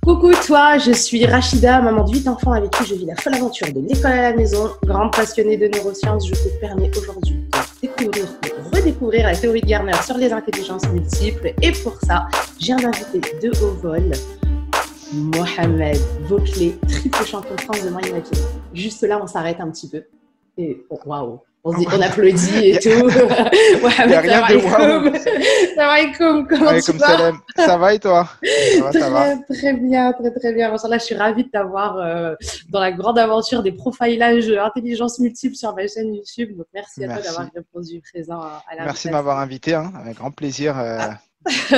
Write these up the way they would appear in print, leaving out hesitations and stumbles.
Coucou toi, je suis Rachida, maman de 8 enfants avec qui je vis la folle aventure de l'école à la maison. Grande passionnée de neurosciences, je te permets aujourd'hui de découvrir ou redécouvrir la théorie de Gardner sur les intelligences multiples. Et pour ça, j'ai un invité de haut vol, Mohamed Vauclé, triple champion de France de mind mapping. Juste là, on s'arrête un petit peu. Et waouh, on applaudit et tout. Mohamed, salam alaikum. Salam alaikum, comment tu vas? Ça va et toi? Ça va. Très bien, très bien. Là, je suis ravie de t'avoir dans la grande aventure des profilages intelligence multiple sur ma chaîne YouTube. Donc, merci à toi d'avoir répondu présent à l'invitation. Merci de m'avoir invité, hein, avec grand plaisir. C'est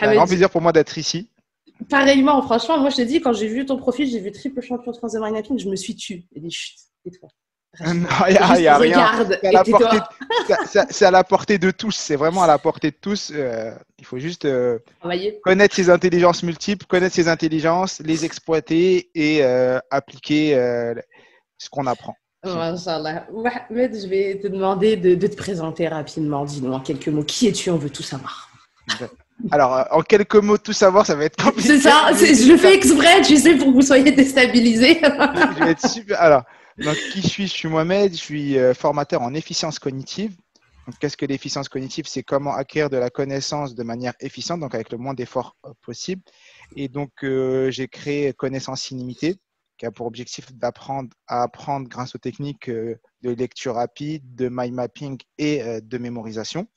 un grand plaisir pour moi d'être ici. Pareillement, franchement, moi je te dis, quand j'ai vu ton profil, j'ai vu triple champion de France de mind mapping, je me suis tue. Et des chutes, et toi? Non, il n'y a rien. C'est à la portée de tous. C'est vraiment à la portée de tous. Il faut juste connaître ses intelligences multiples, connaître ses intelligences, les exploiter et appliquer ce qu'on apprend. Inch'Allah. Mohamed, je vais te demander de te présenter rapidement. Dis-nous en quelques mots, qui es-tu? On veut tout savoir. Alors, en quelques mots, tout savoir, ça va être compliqué. C'est ça, je le fais exprès, tu sais, pour que vous soyez déstabilisés. Je vais être super. Alors, donc, qui je suis? Je suis Mohamed, je suis formateur en efficience cognitive. Donc, qu'est-ce que l'efficience cognitive? C'est comment acquérir de la connaissance de manière efficiente, donc avec le moins d'efforts possible. Et donc, j'ai créé Connaissance illimitée, qui a pour objectif d'apprendre à apprendre grâce aux techniques de lecture rapide, de mind mapping et de mémorisation.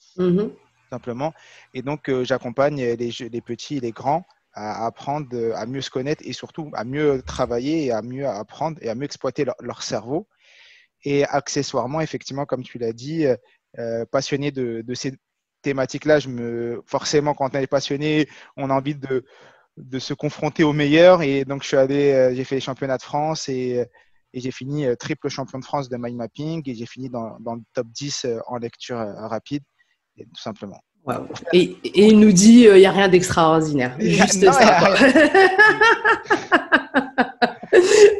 Simplement. Et donc, j'accompagne les petits et les grands à apprendre à mieux se connaître et surtout à mieux travailler et à mieux apprendre et à mieux exploiter leur cerveau. Et accessoirement, effectivement, comme tu l'as dit, passionné de ces thématiques-là, forcément, quand on est passionné, on a envie de se confronter aux meilleurs. Et donc, j'ai fait les championnats de France et j'ai fini triple champion de France de mind mapping et j'ai fini dans le top 10 en lecture rapide. Et tout simplement. Wow. Et il nous dit il n'y a rien d'extraordinaire. Juste non, ça.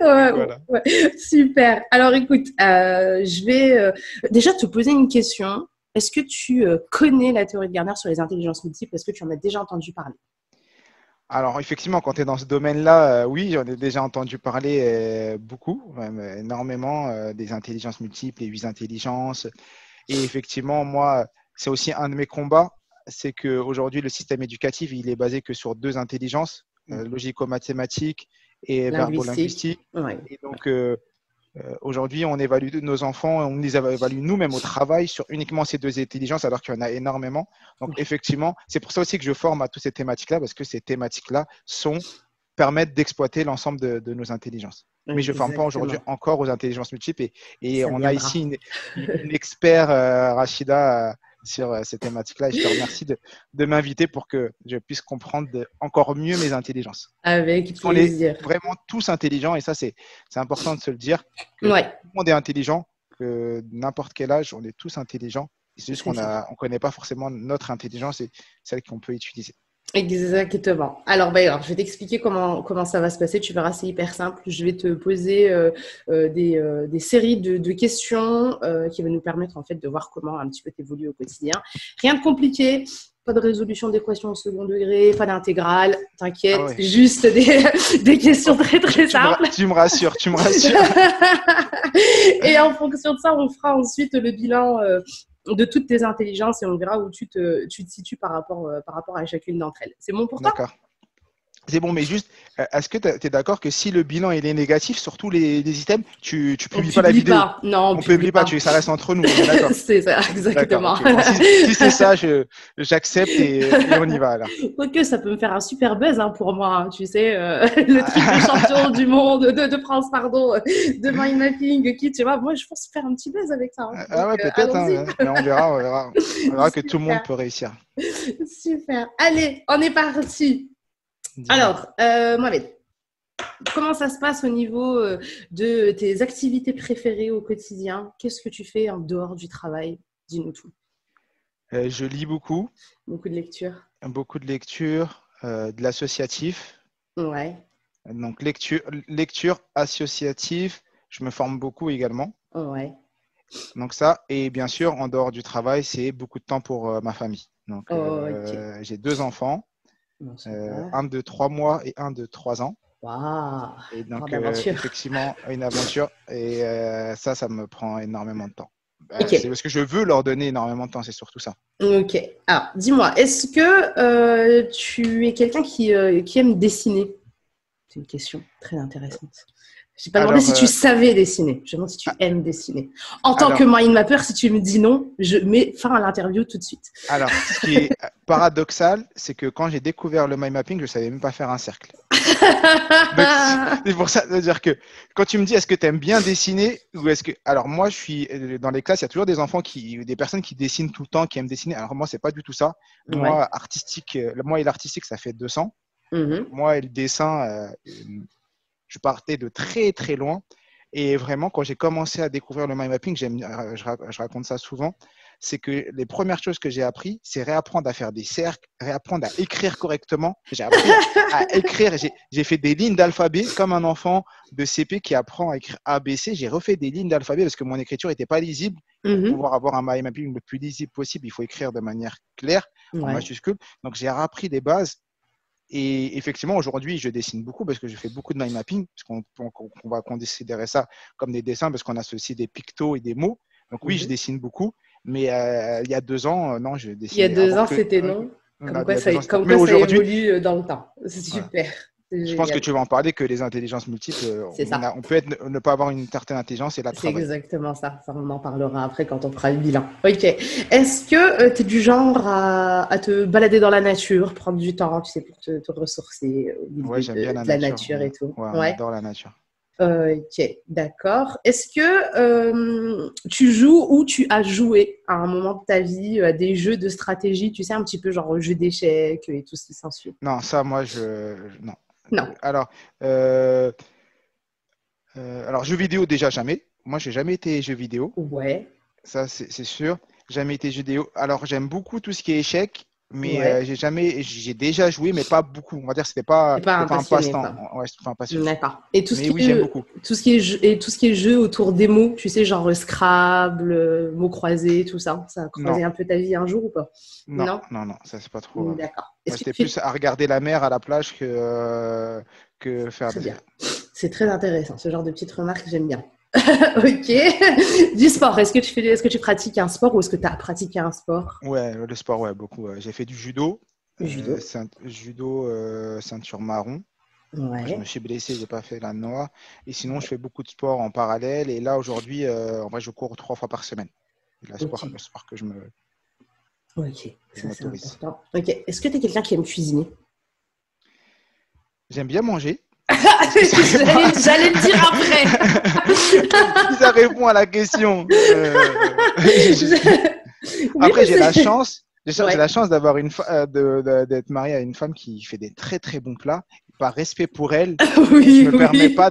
Voilà. Ouais. Super. Alors écoute, je vais déjà te poser une question. Est-ce que tu connais la théorie de Gardner sur les intelligences multiples? Est-ce que tu en as déjà entendu parler? Alors effectivement, quand tu es dans ce domaine-là, oui, j'en ai déjà entendu parler beaucoup, même énormément, des intelligences multiples, les 8 intelligences. Et effectivement, moi, c'est aussi un de mes combats, c'est qu'aujourd'hui, le système éducatif, il est basé que sur 2 intelligences, logico-mathématiques et verbo-linguistique. Ouais. Et donc, aujourd'hui, on évalue nos enfants, on les évalue nous-mêmes au travail sur uniquement ces 2 intelligences, alors qu'il y en a énormément. Donc, effectivement, c'est pour ça aussi que je forme à toutes ces thématiques-là, parce que ces thématiques-là permettent d'exploiter l'ensemble de nos intelligences. Mais je ne forme pas aujourd'hui encore aux intelligences multiples. Et on a ici une expert, Rachida, sur ces thématiques-là. Et je te remercie de m'inviter pour que je puisse comprendre encore mieux mes intelligences. Avec plaisir. On est vraiment tous intelligents et ça, c'est important de se le dire. Tout le monde est intelligent, que n'importe quel âge, on est tous intelligents. C'est juste qu'on ne connaît pas forcément notre intelligence et celle qu'on peut utiliser. Exactement. Alors, je vais t'expliquer comment ça va se passer. Tu verras, c'est hyper simple. Je vais te poser des séries de questions qui vont nous permettre en fait de voir comment un petit peu t'évoluer au quotidien. Rien de compliqué. Pas de résolution d'équations au second degré, pas d'intégrale, t'inquiète, juste des questions très très simples. Tu me rassures. Et en fonction de ça, on fera ensuite le bilan de toutes tes intelligences et on verra où tu te situes par rapport à chacune d'entre elles. C'est bon pour toi? D'accord. C'est bon, mais juste, est-ce que tu es d'accord que si le bilan il est négatif sur tous les items, tu publies pas la vidéo? Non, on ne publie pas. Ça reste entre nous. D'accord. C'est ça, exactement. Okay. Bon, si c'est ça, j'accepte et on y va là. Ok, ça peut me faire un super buzz pour moi, hein, tu sais, le triple champion du monde de France, pardon, de mind mapping, tu vois, moi je pense faire un petit buzz avec ça. Hein. Donc, peut-être, mais on verra que tout le monde peut réussir. Super. Allez, on est parti. Alors, Mohamed, comment ça se passe au niveau de tes activités préférées au quotidien? Qu'est-ce que tu fais en dehors du travail? Dis-nous tout. Je lis beaucoup. Beaucoup de lecture. Beaucoup de lecture, de l'associatif. Ouais. Donc, lecture associative, je me forme beaucoup également. Ouais. Donc ça, et bien sûr, en dehors du travail, c'est beaucoup de temps pour ma famille. Donc, okay. J'ai 2 enfants. Non, c'est vrai. Un de 3 mois et un de 3 ans. Waouh, Et donc, grande aventure. effectivement, une aventure. Et ça me prend énormément de temps. Ok, C'est parce que je veux leur donner énormément de temps, c'est surtout ça. ok. Alors, dis-moi, est-ce que tu es quelqu'un qui aime dessiner? C'est une question très intéressante. Je n'ai pas demandé Alors, si tu savais dessiner. Je demande si tu aimes dessiner. En tant que alors, mind mapper, si tu me dis non, je mets fin à l'interview tout de suite. ce qui est paradoxal, c'est que quand j'ai découvert le mind mapping, je ne savais même pas faire un cercle. Donc, c'est pour ça de dire que quand tu me dis est-ce que tu aimes bien dessiner ou est-ce que. Alors, moi, je suis dans les classes, il y a toujours des personnes qui dessinent tout le temps, qui aiment dessiner. Alors, moi, c'est pas du tout ça. Ouais. Moi, moi et l'artistique, ça fait 200. Donc, Mhm. moi et le dessin, je partais de très, très loin. Et vraiment, quand j'ai commencé à découvrir le mind mapping, je raconte ça souvent, c'est que les premières choses que j'ai appris, c'est réapprendre à faire des cercles, réapprendre à écrire correctement. J'ai appris à écrire, j'ai fait des lignes d'alphabet comme un enfant de CP qui apprend à écrire ABC. J'ai refait des lignes d'alphabet parce que mon écriture n'était pas lisible. Pour Mhm. pouvoir avoir un mind mapping le plus lisible possible, il faut écrire de manière claire, en Ouais. majuscule. Donc, j'ai appris des bases. Et effectivement, aujourd'hui, je dessine beaucoup parce que je fais beaucoup de mind mapping, parce qu'on va considérer ça comme des dessins parce qu'on associe des pictos et des mots. Donc oui, je Mhm. dessine beaucoup, mais il y a 2 ans, non, je Il y a dessinais deux avant ans, que. c'était non. Comme Il quoi, y a 2 ans, comme mais quoi ça aujourd'hui, évolue dans le temps. C'est voilà. super. C'est Je pense que génial. tu vas en parler, que les intelligences multiples, C'est ça. on peut ne pas avoir une certaine intelligence et la C'est travailler. exactement ça. Ça, on en parlera après quand on fera le bilan. Ok. Est-ce que tu es du genre à te balader dans la nature, prendre du temps, tu sais, pour te ressourcer au Ouais, milieu j'aime bien de la la nature. nature et tout? Ouais, on Ouais. adore la nature. Ok, d'accord. Est-ce que tu joues ou tu as joué à un moment de ta vie à des jeux de stratégie, tu sais, un petit peu genre jeu d'échecs et tout ce qui s'ensuit? Non, ça, moi, non. Non. Alors, jeux vidéo, déjà jamais. Moi, j'ai jamais été jeux vidéo. Ouais, Ça, c'est sûr. Jamais été jeu vidéo. Alors, j'aime beaucoup tout ce qui est échec, mais ouais. j'ai déjà joué, mais pas beaucoup. On va dire que T'es pas c'était un pas un passionné, passe-temps. quoi. Ouais, c'était pas un passion. D'accord. Et Mais oui, j'aime beaucoup. tout ce qui est jeu autour des mots, tu sais, genre Scrabble, mots croisés, tout ça, ça a Non, croisé un peu ta vie un jour ou pas? non, Non? non, non, ça, c'est pas trop. D'accord. Moi, Est-ce que j'étais tu fais... plus à regarder la mer à la plage que faire Très des. bien. C'est très intéressant, ce genre de petites remarques, j'aime bien. Ok. Du sport, est-ce que tu pratiques un sport ou est-ce que tu as pratiqué un sport? Ouais, le sport, ouais, beaucoup. Ouais. J'ai fait du judo, Judo. judo ceinture marron. Après, je me Ouais. suis blessé, j'ai pas fait la noix. Et sinon, je fais beaucoup de sport en parallèle. Et là, aujourd'hui, en vrai, je cours 3 fois par semaine. C'est Ok. le sport que Ok. je Ça, c'est m'autorise. important. Ok. Est-ce que tu es quelqu'un qui aime cuisiner? J'aime bien manger. Est-ce que ça répond à... J'allais le dire après. Si ça répond à la question. Oui, Après, mais c'est. j'ai Ouais. la chance d'être marié à une femme qui fait des très très bons plats. Par respect pour elle, je Oui, me permets oui. pas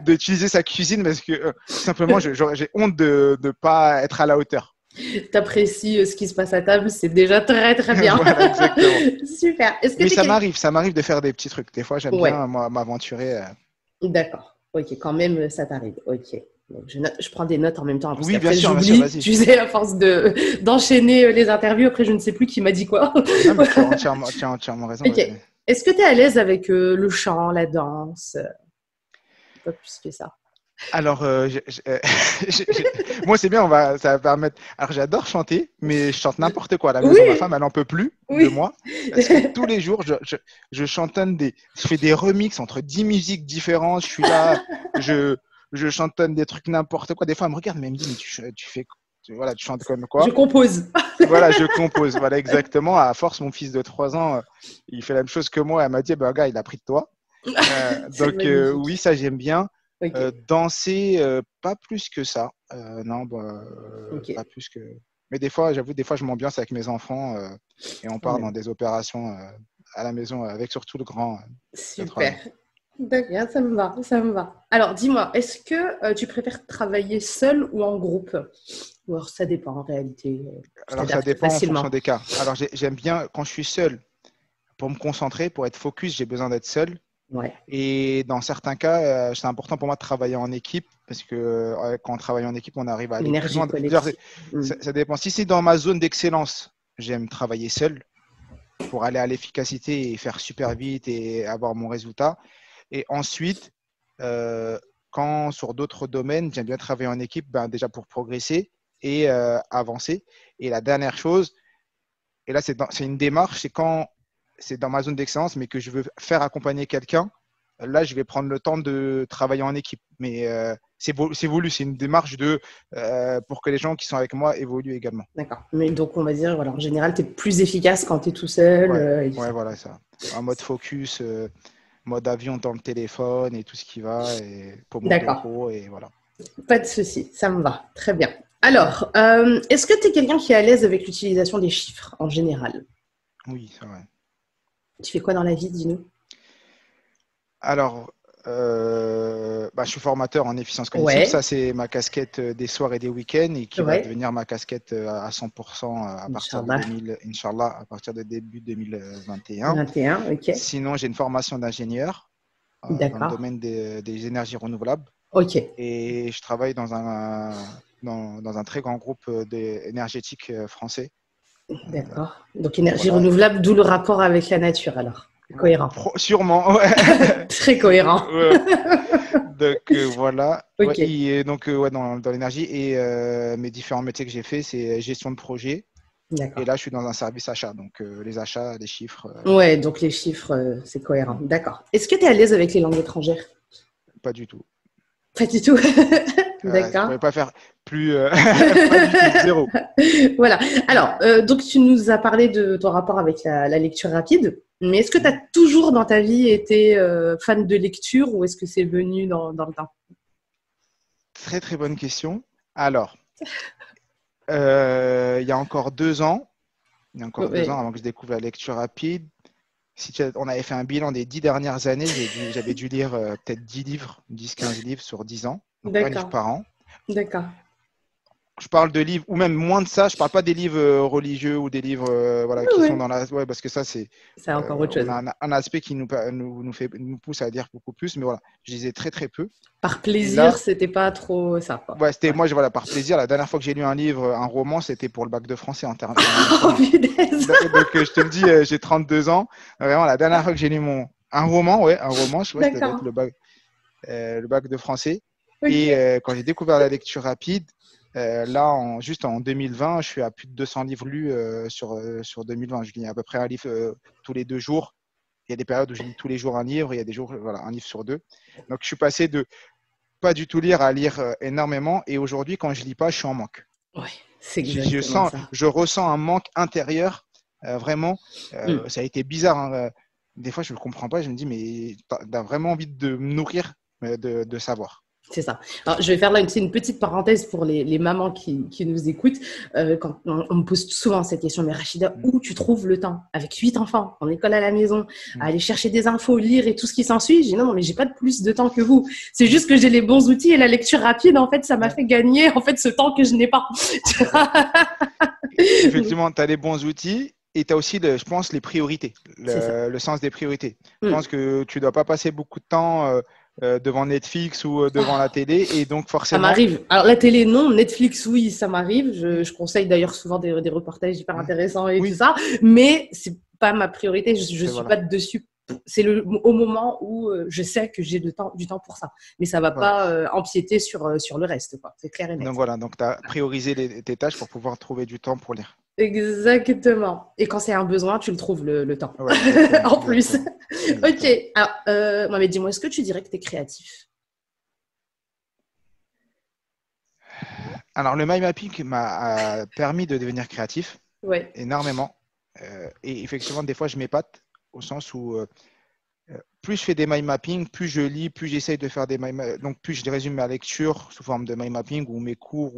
d'utiliser sa cuisine parce que tout simplement, j'ai honte de ne pas être à la hauteur. T'apprécies ce qui se passe à table, c'est déjà très très bien. Voilà, exactement. Super. Est-ce que Mais tu es quelqu'un. ça m'arrive de faire des petits trucs. Des fois, j'aime Ouais. bien moi m'aventurer. D'accord. Ok, quand même, ça t'arrive. Ok. Donc, je prends des notes en même temps parce Oui, qu'après bien sûr, j'oublie. vas-y. Tu sais, à force d'enchaîner les interviews, après je ne sais plus qui m'a dit quoi. Non, mais tu as entièrement raison. Ok. Ouais. Est-ce que tu es à l'aise avec le chant, la danse? Pas plus que ça. Alors, moi, c'est bien, ça va permettre. Alors, j'adore chanter, mais je chante n'importe quoi à la maison. Ma Oui, femme, elle n'en peut plus de oui. moi parce que tous les jours, je chantonne je fais des remixes entre 10 musiques différentes. Je suis là, je, je chantonne des trucs n'importe quoi. Des fois, elle me regarde, mais elle me dit, mais tu fais, voilà, tu chantes comme Je quoi? compose. Voilà, je compose. Voilà, exactement. À force, mon fils de 3 ans, il fait la même chose que moi. Elle m'a dit, bah, gars, il a pris de toi. C'est Donc oui, magnifique. ça j'aime bien. Ok, Danser, pas plus que ça. Non, bah, ok. pas plus que. Mais des fois, j'avoue, des fois je m'ambiance avec mes enfants et on part Ouais. dans des opérations à la maison avec surtout le grand de 3 Super. ans. D'accord, ça me va, ça me va. Alors, dis-moi, est-ce que tu préfères travailler seul ou en groupe? Ou alors, ça dépend en réalité. Tu Alors ça t'adaptes dépend en fonction facilement. des cas. Alors j'aime bien quand je suis seul, pour me concentrer, pour être focus, j'ai besoin d'être seul. Ouais. Et dans certains cas, c'est important pour moi de travailler en équipe parce que quand on travaille en équipe, on arrive à aller plus L'énergie loin. D'ailleurs, collective. Mm. ça dépend. Si c'est dans ma zone d'excellence, j'aime travailler seul. pour aller à l'efficacité et faire super vite et avoir mon résultat. Et ensuite, quand sur d'autres domaines, j'aime bien travailler en équipe, déjà pour progresser et avancer. Et la dernière chose, et là, c'est une démarche, c'est quand c'est dans ma zone d'excellence, mais que je veux faire accompagner quelqu'un, là, je vais prendre le temps de travailler en équipe. Mais c'est voulu, c'est une démarche pour que les gens qui sont avec moi évoluent également. D'accord. Mais donc, on va dire, voilà, en général, tu es plus efficace quand tu es tout seul. Ouais, voilà ça. En mode focus, mode avion dans le téléphone et tout ce qui va, et Pomodoro, et voilà. Pas de souci, ça me va. Très bien. Alors, est-ce que tu es quelqu'un qui est à l'aise avec l'utilisation des chiffres en général? Oui, c'est vrai. Tu fais quoi dans la vie, dis-nous? Alors, je suis formateur en efficience cognitive. Ouais. Ça, c'est ma casquette des soirs et des week-ends et qui va devenir ma casquette à 100% à partir de Inch'Allah, à partir de début 2021. 21, ok. Sinon, j'ai une formation d'ingénieur dans le domaine des énergies renouvelables. Ok. Et je travaille dans un très grand groupe énergétique français. D'accord. Donc, énergie renouvelable, d'où le rapport avec la nature, alors. Cohérent. Sûrement, ouais. Très cohérent. Donc, voilà. Okay. Ouais, et donc, dans l'énergie. Et mes différents métiers que j'ai fait, c'est gestion de projet. Et là, je suis dans un service achat. Donc, les achats, les chiffres. Ouais, donc les chiffres, c'est cohérent. D'accord. Est-ce que tu es à l'aise avec les langues étrangères? Pas du tout. Pas du tout. D'accord. Je ne pourrais pas faire plus. Pas du tout, zéro. Voilà. Alors, donc tu nous as parlé de ton rapport avec la lecture rapide, mais est-ce que tu as toujours dans ta vie été fan de lecture ou est-ce que c'est venu dans le temps? Très, très bonne question. Alors, il y a encore 2 ans, avant que je découvre la lecture rapide, on avait fait un bilan des 10 dernières années, j'avais dû lire peut-être 10 livres, 10-15 livres sur 10 ans, donc un livre par an. D'accord. Je parle de livres, ou même moins de ça, je ne parle pas des livres religieux ou des livres qui sont dans la... Ouais, parce que ça, c'est encore autre chose. On a un aspect qui nous pousse à lire beaucoup plus, mais voilà, je lisais très, très peu. Par plaisir, c'était pas trop ça, quoi. Ouais, c'était moi, par plaisir. La dernière fois que j'ai lu un livre, un roman, c'était pour le bac de français en termes. Oh, punaise. Donc, je te le dis, j'ai 32 ans. Vraiment, la dernière fois que j'ai lu un roman, je crois que c'était le bac de français. Okay. Et quand j'ai découvert la lecture rapide, là, juste en 2020, je suis à plus de 200 livres lus sur 2020. Je lis à peu près un livre tous les 2 jours. Il y a des périodes où je lis tous les jours un livre. Il y a des jours, un livre sur 2. Donc, je suis passé de pas du tout lire à lire énormément. Et aujourd'hui, quand je lis pas, je suis en manque. Ouais, c'est exactement ça. Je ressens un manque intérieur. Vraiment, ça a été bizarre. Hein. Des fois, je ne le comprends pas. Je me dis, mais tu as vraiment envie de me nourrir de savoir. C'est ça. Alors, je vais faire là une petite parenthèse pour les mamans qui nous écoutent. Quand on me pose souvent cette question, mais Rachida, où tu trouves le temps? Avec 8 enfants, en école à la maison, à aller chercher des infos, lire et tout ce qui s'ensuit. J'ai dit non, mais j'ai pas de plus de temps que vous. C'est juste que j'ai les bons outils et la lecture rapide, en fait, ça m'a fait gagner ce temps que je n'ai pas. Effectivement, tu as les bons outils. Et tu as aussi, je pense, les priorités, le sens des priorités. Je pense que tu ne dois pas passer beaucoup de temps devant Netflix ou devant la télé. Et donc, forcément… Ça m'arrive. Alors, la télé, non. Netflix, oui, ça m'arrive. Je conseille d'ailleurs souvent des reportages hyper intéressants et tout ça. Mais ce n'est pas ma priorité. Je ne suis pas dessus. C'est au moment où je sais que j'ai du temps pour ça. Mais ça ne va pas empiéter sur le reste. C'est clair et net. Donc, voilà. Donc, tu as priorisé tes tâches pour pouvoir trouver du temps pour lire. Exactement. Et quand c'est un besoin, tu le trouves le temps. Ouais, en plus. Ok. Alors, Mohamed, dis-moi, est-ce que tu dirais que tu es créatif? Alors, le mind mapping m'a permis de devenir créatif énormément. Et effectivement, des fois, je m'épate au sens où plus je fais des mind mapping, plus je lis, plus j'essaye de faire des mind mapping. Donc, plus je résume ma lecture sous forme de mind mapping ou mes cours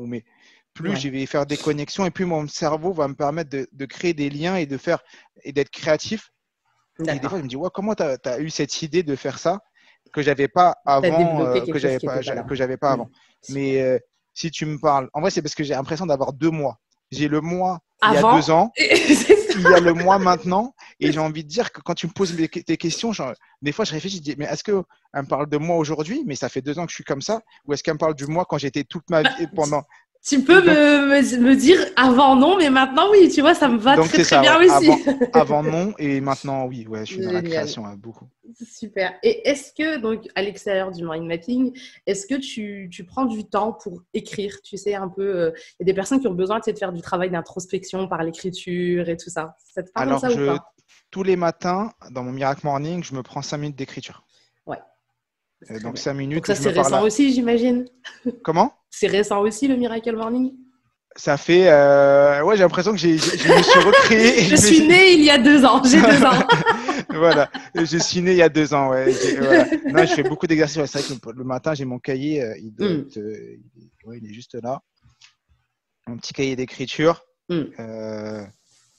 plus je vais faire des connexions et plus mon cerveau va me permettre de créer des liens et d'être créatif. Et des fois, je me dis, comment tu as eu cette idée de faire ça que je n'avais pas avant, que j'avais pas avant. Mais si tu me parles, en vrai, c'est parce que j'ai l'impression d'avoir 2 mois. J'ai le mois il y a 2 ans, il y a le mois maintenant, et j'ai envie de dire que quand tu me poses tes questions, des fois je réfléchis, je dis, mais est-ce qu'elle me parle de moi aujourd'hui, mais ça fait 2 ans que je suis comme ça, ou est-ce qu'elle me parle du moi quand j'étais toute ma vie pendant… Tu peux me dire avant non, mais maintenant oui, tu vois, ça me va Donc, très c'est très ça, bien ouais. aussi. Avant non, et maintenant, oui. Ouais, je suis dans la Génial. création, beaucoup. Super. Et est-ce que, donc, à l'extérieur du mind mapping, est-ce que tu prends du temps pour écrire? Tu sais, un peu, il y a des personnes qui ont besoin, tu sais, de faire du travail d'introspection par l'écriture et tout ça. Ça te parle Alors, ça ou pas? tous les matins, dans mon Miracle Morning, je me prends 5 minutes d'écriture. Ouais, c'est très Donc, bien. 5 Donc minutes où ça, je c'est me parle récent aussi, j'imagine. Comment? C'est récent aussi, le Miracle Morning? Ça fait… Ouais, j'ai l'impression que je me suis recréé. Et Je suis née il y a 2 ans. J'ai 2 ans. Voilà, je suis né il y a 2 ans. Ouais. Voilà. Non, je fais beaucoup d'exercices. Ouais, c'est vrai que le matin, j'ai mon cahier. Il doit être, ouais, il est juste là. Mon petit cahier d'écriture.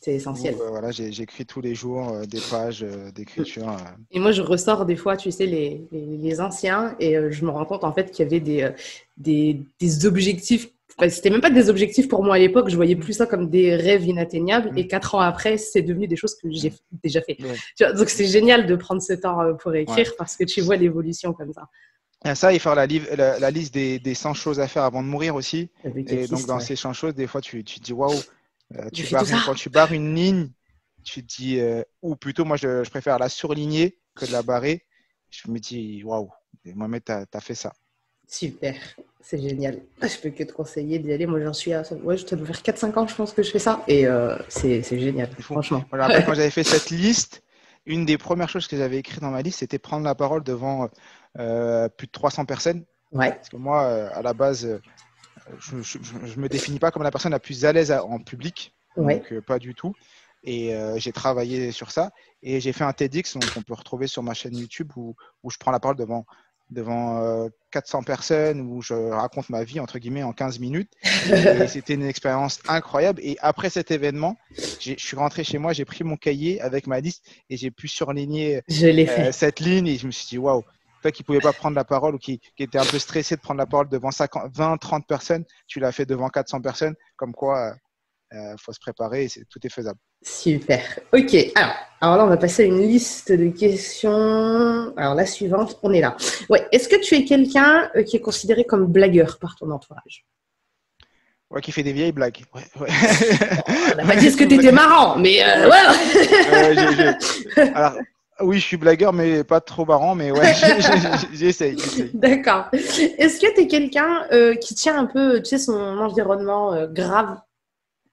C'est Où essentiel. voilà, j'écris tous les jours des pages d'écriture. Et moi, je ressors des fois, tu sais, les anciens, et je me rends compte en fait qu'il y avait des objectifs. Enfin, c'était même pas des objectifs pour moi à l'époque, je voyais plus ça comme des rêves inatteignables. Et 4 ans après, c'est devenu des choses que j'ai déjà fait. Ouais. Tu vois, donc c'est génial de prendre ce temps pour écrire Ouais. parce que tu vois l'évolution comme ça. Et ça, et faire la liste des 100 choses à faire avant de mourir aussi. Et donc, dans ces 100 choses, des fois, tu te dis waouh, quand tu barres une ligne, tu te dis, ou plutôt, moi, je préfère la surligner que de la barrer. Je me dis waouh, Mohamed, tu as fait ça. Super, c'est génial. Je peux que te conseiller d'y aller. Moi, j'en suis à. Ouais, ça doit faire 4-5 ans, je pense, que je fais ça. Et c'est génial, franchement. Moi, je me rappelle quand j'avais fait cette liste, une des premières choses que j'avais écrites dans ma liste, c'était prendre la parole devant plus de 300 personnes. Ouais. Parce que moi, à la base, je ne me définis pas comme la personne la plus à l'aise en public. Ouais. Donc, pas du tout. Et j'ai travaillé sur ça. Et j'ai fait un TEDx, donc on peut retrouver sur ma chaîne YouTube où je prends la parole devant 400 personnes, où je raconte ma vie, entre guillemets, en 15 minutes. Et c'était une expérience incroyable. Et après cet événement, je suis rentré chez moi, j'ai pris mon cahier avec ma liste et j'ai pu surligner cette ligne. Et je me suis dit, waouh, toi qui ne pouvais pas prendre la parole ou qui était un peu stressé de prendre la parole devant 20, 30 personnes, tu l'as fait devant 400 personnes. Comme quoi, faut se préparer et tout est faisable. Super. Ok. Alors là, on va passer à une liste de questions. Alors la suivante, on est là. Ouais. Est-ce que tu es quelqu'un qui est considéré comme blagueur par ton entourage? Ouais, qui fait des vieilles blagues. Ouais. Bon, on n'a pas dit ce que tu étais marrant, mais ouais. Alors, oui, je suis blagueur, mais pas trop marrant, mais ouais, j'essaye. D'accord. Est-ce que tu es quelqu'un qui tient un peu, tu sais, son environnement grave?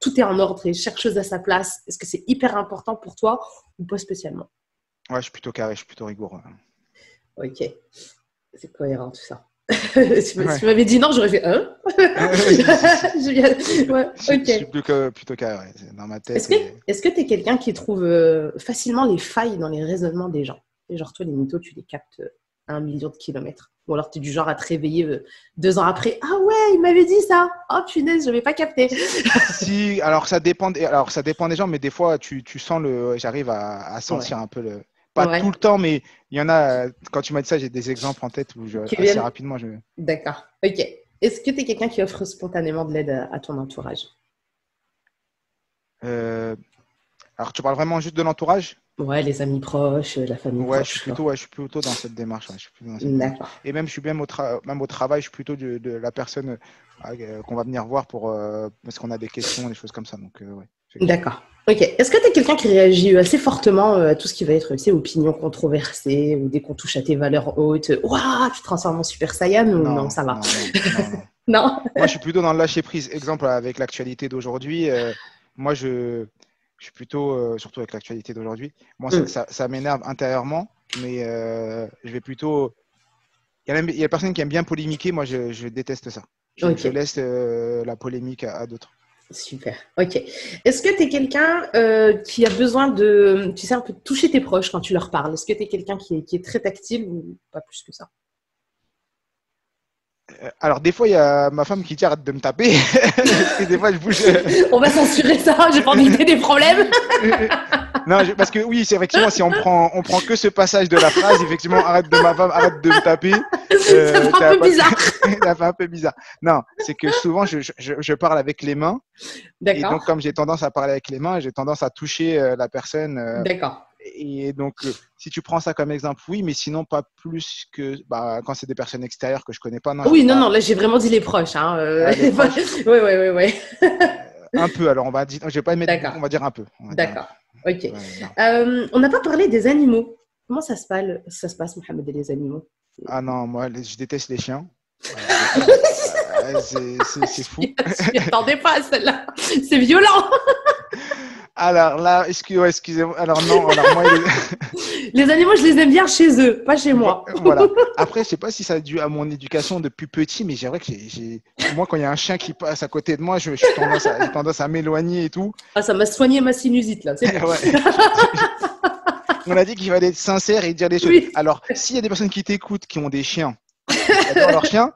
Tout est en ordre et chaque chose à sa place. Est-ce que c'est hyper important pour toi ou pas spécialement? Ouais, je suis plutôt carré, je suis plutôt rigoureux. Ok. C'est cohérent tout ça. Si tu m'avais dit non, j'aurais fait Je suis plutôt carré, ouais. Dans ma tête. Est-ce que tu es quelqu'un qui trouve facilement les failles dans les raisonnements des gens? Et genre, toi, les mythos, tu les captes à 1 million de kilomètres. Ou alors, tu es du genre à te réveiller 2 ans après. Ah ouais, il m'avait dit ça. Oh punaise, je n'avais pas capté. Si, alors ça dépend des gens, mais des fois, tu sens j'arrive à sentir un peu le. Pas tout le temps, mais il y en a. Quand tu m'as dit ça, j'ai des exemples en tête où assez rapidement. D'accord. Ok. Est-ce que tu es quelqu'un qui offre spontanément de l'aide à ton entourage? Alors, tu parles vraiment juste de l'entourage? Ouais, les amis proches, la famille proche. Je suis plutôt dans cette démarche. D'accord. Et même, je suis même au travail, je suis plutôt de la personne qu'on va venir voir parce qu'on a des questions, des choses comme ça. Donc, ouais. D'accord. Ok. Est-ce que tu es quelqu'un qui réagit assez fortement à tout ce qui va être, tu sais, opinions controversées ou dès qu'on touche à tes valeurs hautes, ouah, tu te transformes en Super Saiyan ou non, ça va? Non. Moi, je suis plutôt dans le lâcher prise. Exemple, avec l'actualité d'aujourd'hui, moi, je suis plutôt, surtout avec l'actualité d'aujourd'hui, moi, ça m'énerve intérieurement, mais je vais plutôt. Il y a des personnes qui aiment bien polémiquer, moi, je déteste ça. Je laisse la polémique à d'autres. Super, ok. Est-ce que tu es quelqu'un qui a besoin de, tu sais, un peu de toucher tes proches quand tu leur parles? Est-ce que tu es quelqu'un qui est très tactile ou pas plus que ça? Alors, des fois, il y a ma femme qui dit arrête de me taper. Parce que des fois, je bouge. On va censurer ça, j'ai pas envie qu'il y ait des problèmes. Non, parce que oui, c'est effectivement, si on prend que ce passage de la phrase, effectivement, arrête de me taper. Ça fait un peu bizarre. Ça fait un peu bizarre. Non, c'est que souvent, je parle avec les mains. D'accord. Et donc, comme j'ai tendance à parler avec les mains, j'ai tendance à toucher la personne. D'accord. Et donc, si tu prends ça comme exemple, oui, mais sinon pas plus que quand c'est des personnes extérieures que je connais pas. Non, je vais Oui, non, pas. non, là j'ai vraiment dit les proches. Hein, Les proches, Oui, oui, oui, oui. un peu. Alors, on va dire, je vais pas mettre beaucoup, D'accord, on va dire un peu. On va dire un peu. d'accord. Ok. Ouais, non. On n'a pas parlé des animaux. Comment ça se passe, Mohamed, et les animaux? Ah non, moi, je déteste les chiens. Vraiment. C'est fou. Je m'y attendais pas à celle-là. C'est violent. Alors là, excusez-moi. Alors non, alors moi, Les animaux, je les aime bien chez eux, pas chez moi. voilà. Après, je sais pas si ça a dû à mon éducation depuis petit, mais c'est vrai que moi, quand il y a un chien qui passe à côté de moi, j'ai tendance à m'éloigner et tout. Ah, ça m'a soigné ma sinusite, là. C'est bon. Ouais. On a dit qu'il fallait être sincère et dire les choses. Oui. Alors, s'il y a des personnes qui t'écoutent, qui ont des chiens, qui adorent leurs chiens,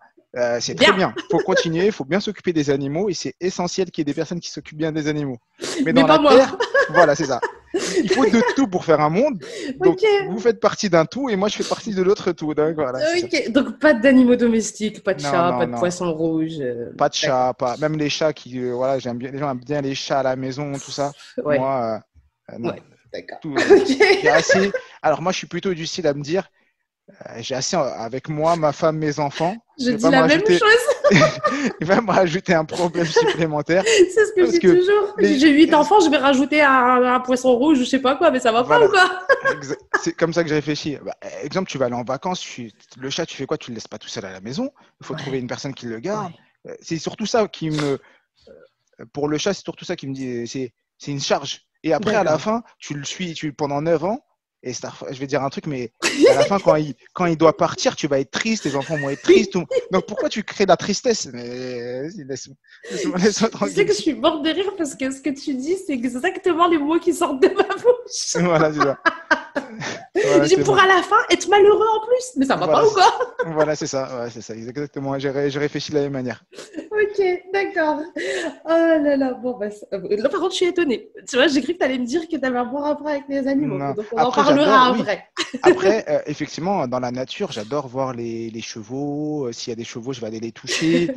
c'est très bien. Il faut continuer, il faut bien s'occuper des animaux et c'est essentiel qu'il y ait des personnes qui s'occupent bien des animaux. Mais Mais dans pas la moi. terre, voilà, c'est ça. Il faut de tout pour faire un monde. Donc, Ok. vous faites partie d'un tout et moi, je fais partie de l'autre tout. Donc, voilà, c'est ça. Ok. Donc, pas d'animaux domestiques, pas de Non, chat, non, pas de non. poisson rouge. Pas de D'accord. chat, même les chats qui, voilà, j'aime bien. Les gens aiment bien les chats à la maison, tout ça. Ouais. Moi, non. Ouais. D'accord. Tout, j'ai Ok. assez. Alors, moi, je suis plutôt du style à me dire. J'ai assez avec moi, ma femme, mes enfants. Je dis la même chose. Il va me rajouter un problème supplémentaire. C'est ce que je Parce dis que toujours. les, J'ai 8 enfants, je vais rajouter un poisson rouge ou je sais pas quoi, mais ça va pas voilà, ou quoi? c'est comme ça que je réfléchis. Exemple, tu vas aller en vacances, le chat, tu fais quoi? Tu le laisses pas tout seul à la maison. Il faut trouver Ouais. une personne qui le garde. Ouais. C'est surtout ça qui me. Pour le chat, c'est surtout ça qui me dit. C'est une charge. Et après, à la D'accord. fin, tu le suis pendant 9 ans. Et je vais dire un truc, mais à la fin, quand il doit partir, tu vas être triste, tes enfants vont être tristes. Donc pourquoi tu crées de la tristesse? Mais vas-y, laisse-moi Tu sais tranquille. que je suis morte de rire parce que ce que tu dis, c'est exactement les mots qui sortent de ma bouche. Voilà, c'est ça. Voilà, J'ai c'est pour bon. à la fin être malheureux en plus, mais ça va Voilà, pas ou quoi? voilà, c'est ça. Ouais, c'est ça, exactement. J'ai réfléchi de la même manière. Ok, d'accord. Oh là là, bon, bah, là par contre, je suis étonnée. Tu vois, j'ai cru que tu allais me dire que tu avais un bon rapport avec les animaux. Non. Donc, on en Après, j'adore, parlera oui. après. Après, effectivement, dans la nature, j'adore voir les chevaux. S'il y a des chevaux, je vais aller les toucher.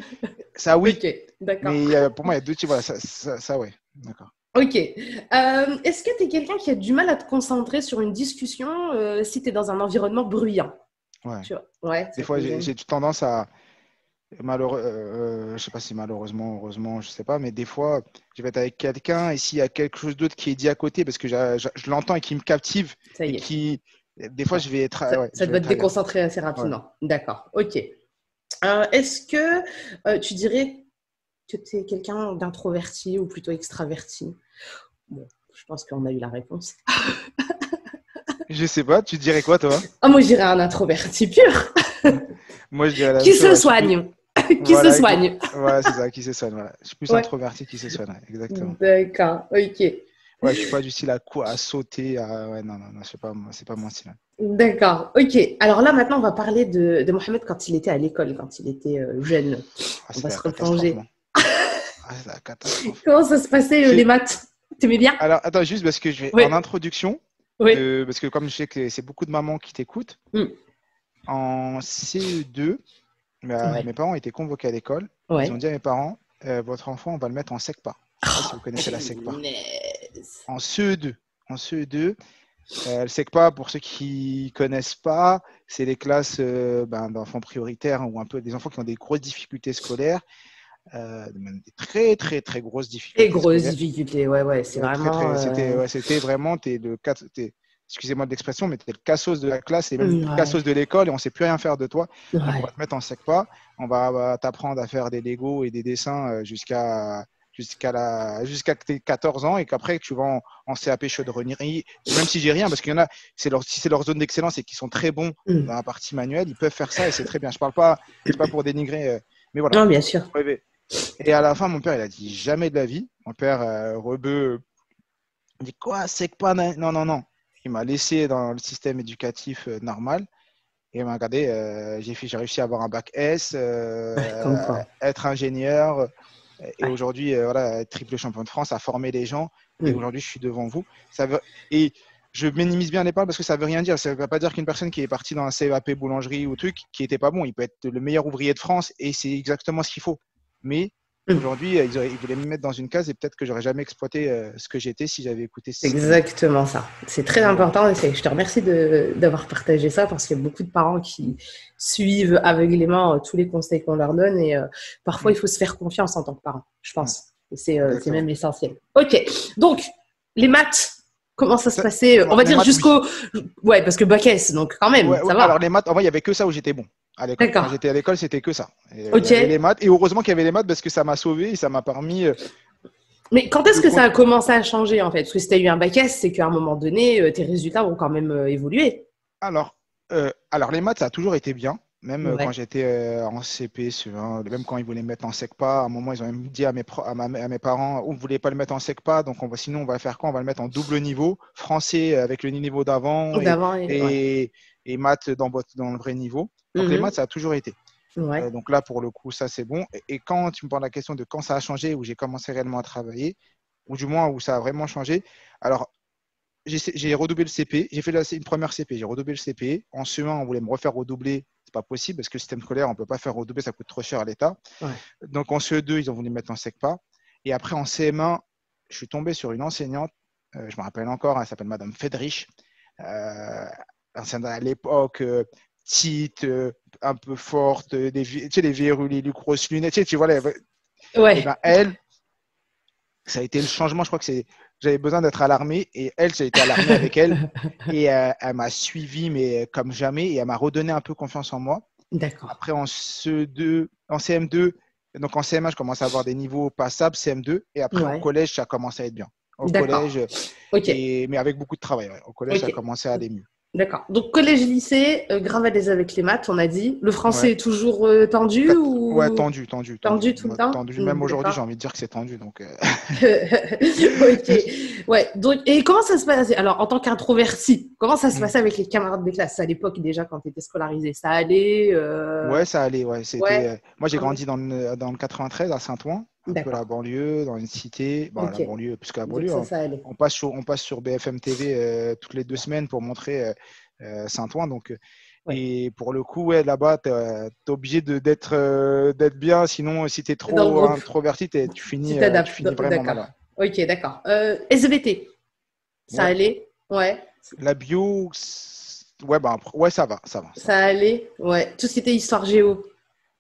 Ça, oui. Ok, d'accord. Mais pour moi, il y a deux types. Voilà, ça, ouais. D'accord. Ok. Est-ce que tu es quelqu'un qui a du mal à te concentrer sur une discussion si tu es dans un environnement bruyant? Ouais. Tu vois? Ouais, Des ça fois, te gêne. j'ai tendance à. Je sais pas si malheureusement, heureusement, je sais pas, mais des fois, je vais être avec quelqu'un et s'il y a quelque chose d'autre qui est dit à côté parce que je l'entends et qui me captive Ça et y est. qui, des fois, Ouais. je vais être, ouais, Ça je vais doit te être ailleurs. déconcentrer assez Ouais. rapidement. D'accord. Ok. Est-ce que tu dirais que tu es quelqu'un d'introverti ou plutôt extraverti? Bon, je pense qu'on a eu la réponse. Je sais pas, tu dirais quoi, toi? Ah, moi, je dirais un introverti pur Moi, je dirais la même qui chose. se Ouais, je suis plus, soigne. Qui se voilà, soigne. ouais, c'est ça, qui se soigne. Voilà. Je suis plus Ouais. introverti qui se soigne, ouais, exactement. D'accord. Ok. Ouais, je suis pas du style à sauter, ouais, non, non, non, c'est pas mon style. D'accord. Ok. Alors là, maintenant, on va parler de Mohamed quand il était à l'école, quand il était jeune. Ah, On c'est va la se catastrophe, moi. replonger. Ah, c'est la catastrophe. Comment ça se passait, les J'ai- maths? T'aimais bien? Alors, attends, juste parce que je vais en Oui. introduction, Oui. parce que comme je sais que c'est beaucoup de mamans qui t'écoutent, Mm. en CE2, Ouais. mes parents étaient convoqués à l'école. Ils ont Ouais. dit à mes parents, votre enfant, on va le mettre en SECPA. Je ne sais pas si Oh, vous connaissez la SECPA. punaise. En CE2. En CE2, le SECPA, pour ceux qui ne connaissent pas, c'est les classes d'enfants prioritaires ou un peu des enfants qui ont des grosses difficultés scolaires, même des très, très, très grosses Et difficultés grosse scolaires. difficulté, ouais, ouais, c'est Très, vraiment. très, c'était vraiment, excusez-moi de l'expression, mais t'es le cassos de la classe et même le Ouais, cassos de l'école et on ne sait plus rien faire de toi. Donc, on va ouais, te mettre en SECPA. On va t'apprendre à faire des Lego et des dessins jusqu'à que tu aies 14 ans et qu'après, tu vas en CAP chaudronnerie. Même si j'ai rien, parce qu'il y en a, si c'est leur zone d'excellence et qu'ils sont très bons mm. dans la partie manuelle, ils peuvent faire ça et c'est très bien. Je parle pas, c'est pas pour dénigrer, mais voilà. Non, bien sûr. Rêver. Et à la fin, mon père, il a dit jamais de la vie. Mon père, rebeu, il dit quoi, c'est que pas. Non, non, non. Il m'a laissé dans le système éducatif normal. Et il m'a regardé, j'ai réussi à avoir un bac S, Ouais, comme quoi. être ingénieur. Et Ouais. aujourd'hui, voilà, être triple champion de France, à former les gens. Et Mm. aujourd'hui, je suis devant vous. Et je minimise bien les paroles parce que ça ne veut rien dire. Ça ne veut pas dire qu'une personne qui est partie dans un CAP boulangerie ou truc qui n'était pas bon, il peut être le meilleur ouvrier de France et c'est exactement ce qu'il faut. Mais Aujourd'hui, ils voulaient me mettre dans une case et peut-être que j'aurais jamais exploité ce que j'étais si j'avais écouté C'est ce qu'ils m'ont dit. exactement ça. C'est très Mais bon. important et je te remercie d'avoir partagé ça parce qu'il y a beaucoup de parents qui suivent aveuglément tous les conseils qu'on leur donne et parfois Mm, il faut se faire confiance en tant que parent, je mm, pense. Et c'est même exactement. l'essentiel. Ok, donc les maths, comment ça se passait? On Alors, va les dire maths, oui. jusqu'au. Ouais, parce que bac S, donc quand même, Ouais, ouais. ça Alors, va. les maths, en vrai, il n'y avait que ça où j'étais bon à l'école. Quand D'accord. j'étais à l'école, c'était que ça. Et, il y Ok. avait les maths. Et heureusement qu'il y avait les maths parce que ça m'a sauvé et ça m'a permis Mais quand est-ce de que ça a compte. commencé à changer en fait? Parce que si tu as eu un bac S, c'est qu'à un moment donné, tes résultats vont quand même évoluer. Alors, les maths, ça a toujours été bien. Même quand Ouais. j'étais en CP, même quand ils voulaient me mettre en SECPA, à un moment, ils ont même dit à mes parents, on ne voulait pas le mettre en SECPA, donc sinon, on va faire quoi? On va le mettre en double niveau, français avec le niveau d'avant D'avant, ouais. et maths dans le vrai niveau. Donc, les maths, Mhm. ça a toujours été. Ouais. Donc là, pour le coup, ça, c'est bon. Et quand tu me poses la question de quand ça a changé, où j'ai commencé réellement à travailler, ou du moins où ça a vraiment changé, alors, j'ai redoublé le CP. J'ai fait une première CP. J'ai redoublé le CP. En CE1, on voulait me refaire redoubler. C'est pas possible parce que le système scolaire, on ne peut pas faire redoubler, ça coûte trop cher à l'État. Ouais. Donc en CE2, ils ont voulu me mettre en SECPA. Et après, en CM1, je suis tombé sur une enseignante. Je me rappelle encore, elle s'appelle Madame Fedrich. À l'époque, petite, un peu forte, tu sais, les verrues, les grosses lunettes. Tu vois, et Ouais. ben elle, ça a été le changement. Je crois que j'avais besoin d'être alarmé et elle, j'ai été alarmé avec elle et elle m'a suivi mais comme jamais et elle m'a redonné un peu confiance en moi. D'accord. Après en CE2, en CM2, donc en CM1, je commence à avoir des niveaux passables, CM2 et après au Ouais. collège, ça a commencé à être bien. Au D'accord. collège Ok. mais avec beaucoup de travail. Ouais. Au collège, ça a Ok. commencé à aller mieux. D'accord. Donc collège-lycée, grave à l'aise avec les maths, on a dit. Le français Ouais. est toujours tendu Ouais, ou tendu, tendu, tendu. tendu tout le temps? Tendu. Même aujourd'hui, j'ai D'accord. envie de dire que c'est tendu. Donc, Ok. Ouais. Donc, et comment ça se passe? Alors, en tant qu'introverti, comment ça se hmm. passait avec les camarades de classe à l'époque déjà quand tu étais scolarisé? Ça allait Ouais, ça allait. Ouais. Ouais. Moi, j'ai Quand même. grandi dans le 93 à Saint-Ouen, un peu la D'accord. banlieue, dans une cité. Bon, la Ok. banlieue, plus que la Donc banlieue. ça, Hein. ça allait. On passe sur BFM TV toutes les 2 semaines pour montrer Saint-Ouen. Donc, Ouais. et pour le coup, ouais, là-bas, tu es obligé d'être bien. Sinon, si tu es Dans le trop groupe. introverti, Tu tu t'adaptes. finis vraiment mal. D'accord. Ouais. Ok, d'accord. SVT, ça Ouais. allait? Ouais. La bio, ouais, bah, ouais, ça va, ça va, ça Ça va. allait? Ouais. Tout ce qui était histoire géo,